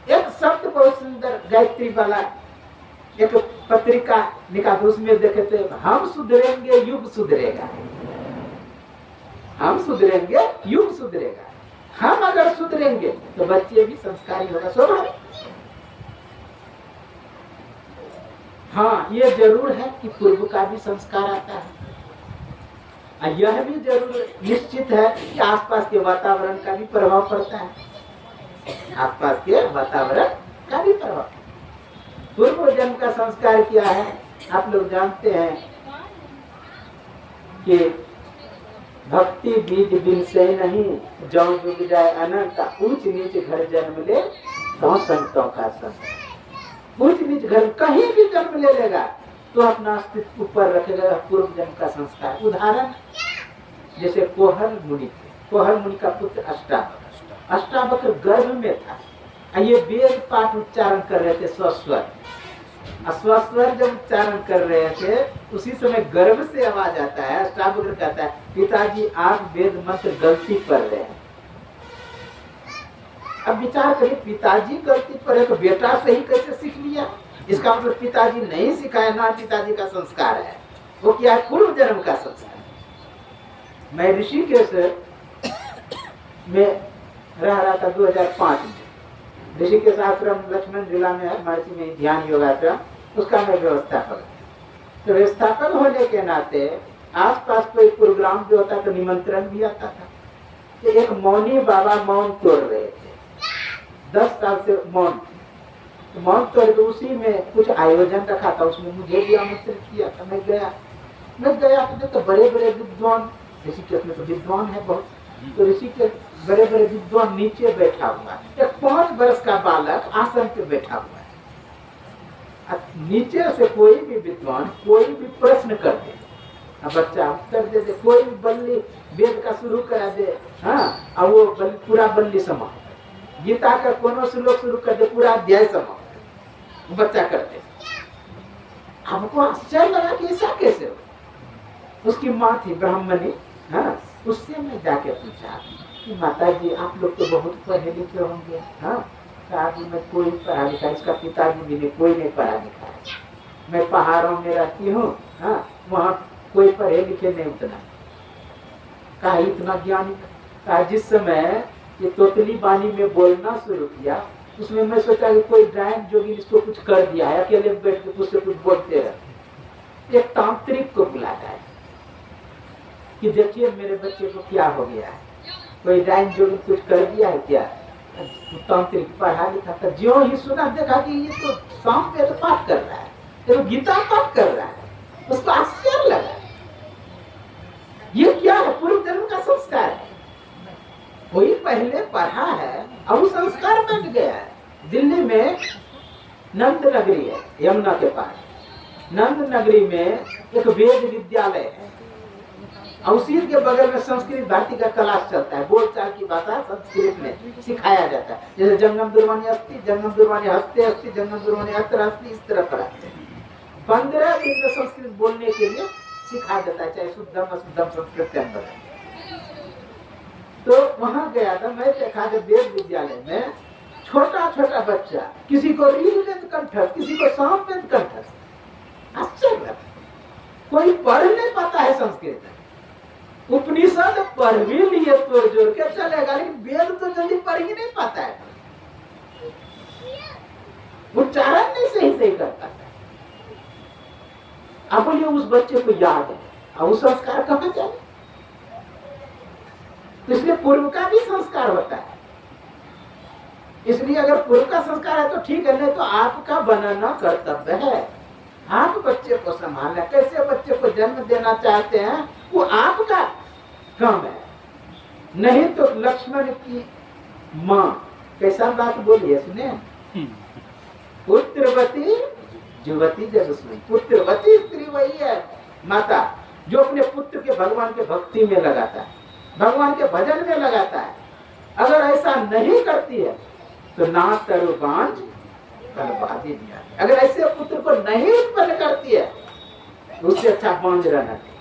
[SPEAKER 1] एक शब्द बहुत सुंदर गायत्री वाला एक पत्रिका निकाल, उसमें देखे थे हम सुधरेंगे युग सुधरेगा, हम सुधरेंगे युग सुधरेगा। हम अगर सुधरेंगे तो बच्चे भी संस्कारी होगा, स्वाभाविक। हाँ, ये जरूर है कि पूर्व का भी संस्कार आता है। यह भी जरूर निश्चित है कि आसपास के वातावरण का भी प्रभाव पड़ता है, आसपास के वातावरण का भी प्रभाव। पूर्व जन्म का संस्कार क्या है आप लोग जानते हैं कि भक्ति बीज बिन से नहीं, जौ जुग जाए अनंत, ऊंच नीच घर जन्म ले सौ संतों का संग। ऊंच नीच घर कहीं भी जन्म ले लेगा तो अपना अस्तित्व ऊपर रखेगा, पूर्व जन्म का संस्कार। उदाहरण जैसे कोहल मुनि थे, कोहल मुनि का पुत्र अष्टावक्र, अष्टावक्र गर्भ में था। ये वेद पाठ उच्चारण कर रहे थे स्वस्वर, स्वस्वर जब उच्चारण कर रहे थे उसी समय गर्भ से आवाज आता है। अष्टावक्र कहता है पिताजी आप वेद मंत्र गलती कर रहे हैं। अब विचार करिए, पिताजी गलती पर है तो बेटा सही कैसे सीख लिया? इसका मतलब पिताजी नहीं सिखाया, ना पिताजी का संस्कार है, वो क्या है? पूर्व जन्म का संस्कार। मैं ऋषिकेश में रह रहा था 2005 में। ऋषिकेश आश्रम लक्ष्मण जिला में है, महर्षि में ध्यान योगाश्रम, उसका मैं व्यवस्थापक। तो व्यवस्थापक होने के नाते आसपास कोई प्रोग्राम भी होता तो निमंत्रण भी आता था। तो एक मौनी बाबा मौन तोड़ रहे थे, 10 साल से मौन, तो मौन तोड़ के उसी में कुछ आयोजन रखा था, उसमें मुझे भी आमंत्रित किया था। मैं गया तो बड़े बड़े विद्वान, ऋषिकेश में तो विद्वान है बहुत, तो ऋषिकेश बड़े बड़े विद्वान नीचे बैठा हुआ है, एक 5 वर्ष का बालक आसन पे बैठा हुआ है। नीचे से कोई भी विद्वान कोई भी प्रश्न कर दे, बच्चा उत्तर दे दे, कोई भी बल्ली वेद का शुरू करा दे, हाँ, और वो पूरा बल्ली समा, गीता का कोनो श्लोक शुरू कर दे, पूरा अध्याय समा, बच्चा करते। हमको आश्चर्य लगा कि ऐसा कैसे हो। उसकी माँ थी ब्राह्मणी, हाँ, उससे मैं जाके पूछा कि माता जी आप लोग तो बहुत पढ़े लिखे होंगे। हाँ, कहा कि मैं कोई पढ़ा लिखा, इसका पिताजी भी नहीं, कोई नहीं पढ़ा लिखा है, मैं पहाड़ों में रहती हूँ, हाँ, वहाँ कोई पढ़े लिखे नहीं उतना। कहा इतना ज्ञानी? कहा जिस समय ये तोतली बानी में बोलना शुरू किया उसमें मैं सोचा कि कोई ड्राइंग जोगी इसको कुछ कर दिया है, अकेले बैठ के उससे कुछ बोलते रहते। एक तांत्रिक को बुलाता है कि देखिए मेरे बच्चे को क्या हो गया है, कोई ड्राइंग जोगी कुछ कर दिया है क्या? तांत्रिक पढ़ा लिखा था, जो ही सुना देखा कि ये तो शाम पे तो पाठ कर रहा है, ये तो गीता पाठ कर रहा है, उसको आश्चर्य लगा। ये क्या है? पूर्व जन्म का संस्कार है, कोई पहले पढ़ा है और वो संस्कार बन गया है। दिल्ली में नंद नगरी है, यमुना के पास नंद नगरी में एक वेद विद्यालय है और उसी के बगल में संस्कृत भारती का क्लास चलता है। बोलचाल की भाषा संस्कृत में सिखाया जाता है, जैसे जंगम दुर्वाणी अस्ति, जंगम दुर्वाणी हस्ते अस्ति, जंगम दुर्वाणी अत्र अस्ति, इस तरह पढ़ाते हैं। 15 दिन में संस्कृत बोलने के लिए सिखा देता है, चाहे शुद्धम अशुद्धम संस्कृत के अंदर। तो वहां गया था, मैं देखा कि वेद विद्यालय में छोटा छोटा बच्चा, किसी को ऋग्वेद कंठस्थ, किसी को सामवेद कंठस्थ। आश्चर्य, कोई पढ़ नहीं पाता है संस्कृत, उपनिषद पढ़ भी लिए तोड़ जोड़ के चलेगा, लेकिन वेद तो जल्दी पढ़ ही नहीं पाता है, उच्चारण नहीं सही कर पाता। अब बोलिए उस बच्चे को याद है, अब उस संस्कार कहाँ जाए? इसलिए पूर्व का भी संस्कार होता है। इसलिए अगर पूर्व का संस्कार है तो ठीक है, नहीं तो आपका बनाना कर्तव्य है। आप बच्चे को संभालना, कैसे बच्चे को जन्म देना चाहते हैं वो आपका काम है। नहीं तो लक्ष्मण की माँ कैसा बात बोली है सुने, पुत्रवती युवती जगस्मी। पुत्रवती स्त्री वही है माता जो अपने पुत्र के भगवान के भक्ति में लगाता है, भगवान के भजन में लगाता है। अगर ऐसा नहीं करती है तो ना तरु बांझ बर्बादी दिया। अगर ऐसे पुत्र को नहीं उत्पन्न करती है तो उससे अच्छा बांझ रहना चाहिए।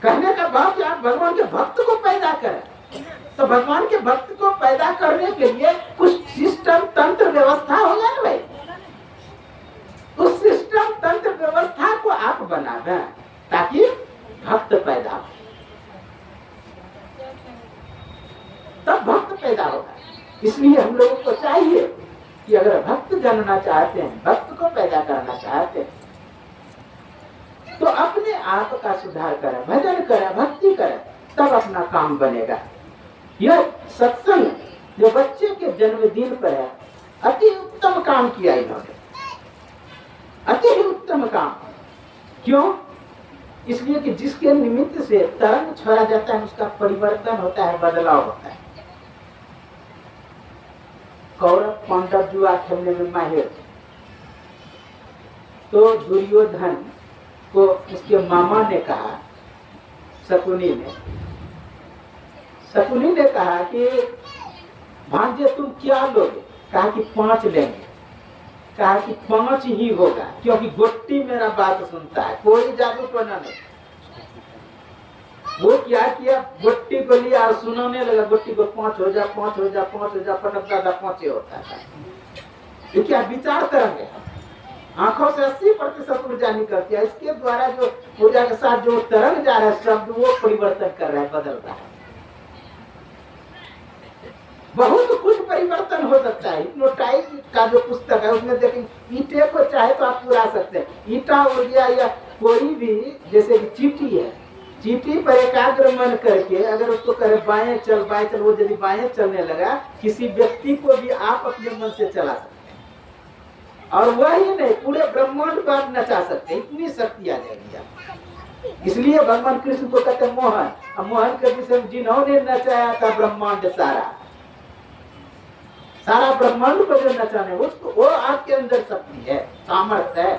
[SPEAKER 1] कहने का भाव आप भगवान के भक्त को पैदा करें, तो भगवान के भक्त को पैदा करने के लिए कुछ सिस्टम तंत्र व्यवस्था होगा ना भाई। उस सिस्टम तंत्र व्यवस्था को आप बना दें ताकि भक्त पैदा हो, तब भक्त पैदा होगा। इसलिए हम लोगों को चाहिए कि अगर भक्त जानना चाहते हैं, भक्त को पैदा करना चाहते हैं, तो अपने आप का सुधार करें, भजन करें, भक्ति करें, तब अपना काम बनेगा। यह सत्संग जो बच्चे के जन्मदिन पर है, अति उत्तम काम किया इन्होंने, अति ही उत्तम काम। क्यों? इसलिए कि जिसके निमित्त से तरंग छोड़ा जाता है उसका परिवर्तन होता है, बदलाव होता है। कौरव पांडव जुआ खेलने में माहिर थे, तो दुर्योधन को उसके मामा ने कहा, शकुनी ने कहा कि भांजे तुम क्या लोगे? कहा कि 5 लेंगे। कहा कि 5 ही होगा, क्योंकि गोट्टी मेरा बात सुनता है, कोई जादू टोना नहीं। वो क्या किया, गोट्टी को लिया और सुनाने लगा, गोट्टी को 5 हो जा, 5 हो जा, 5 हो जा, पटक दादा 5 ही होता था। ये क्या विचार तरंग है? आंखों से 80% ऊर्जा निकलती है, इसके द्वारा जो ऊर्जा के साथ जो तरंग जा रहा है शब्द, वो परिवर्तन कर रहा है, बदल रहा है। बहुत कुछ परिवर्तन हो सकता है। हिप्नोटाइज का जो पुस्तक है उसमें देखें, ईटे को चाहे तो आप पुरा सकते हैं, ईटा हो गया या कोई भी, जैसे चींटी है, चींटी पर एकाग्र मन करके अगर उसको करे बाएं चल, वो यदि बाएं चलने लगा, किसी व्यक्ति को भी आप अपने मन से चला सकते हैं, और वही नहीं पूरे ब्रह्मांड को आप नचा सकते हैं, इतनी शक्ति आ जाएगी। इसलिए भगवान कृष्ण को कहते मोहन, और मोहन के विषय में जिन्होंने नचाया था ब्रह्मांड सारा ब्रह्मांड को जो नचाने, उसको वो आपके अंदर शक्ति है, सामर्थ्य है।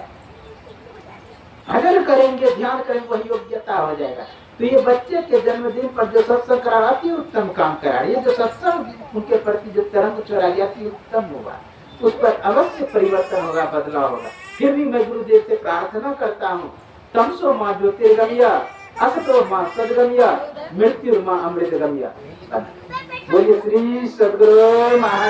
[SPEAKER 1] भजन करेंगे, ध्यान करेंगे, वही योग्यता हो जाएगा। तो ये बच्चे के जन्मदिन पर जो सत्संग करा रहा थी, उत्तम काम करा रही है। जो सत्संग उनके प्रति जो तरंग चढ़ा गया थी, उत्तम होगा, उस पर अवश्य परिवर्तन होगा, बदलाव होगा। फिर भी मैं गुरुदेव से प्रार्थना करता हूँ, तमसो माँ ज्योतिर्गम्य, असतो माँ सदगम्य, मृत्यु माँ अमृतगम्य। बोलिए श्री सद्गुरु महाराज।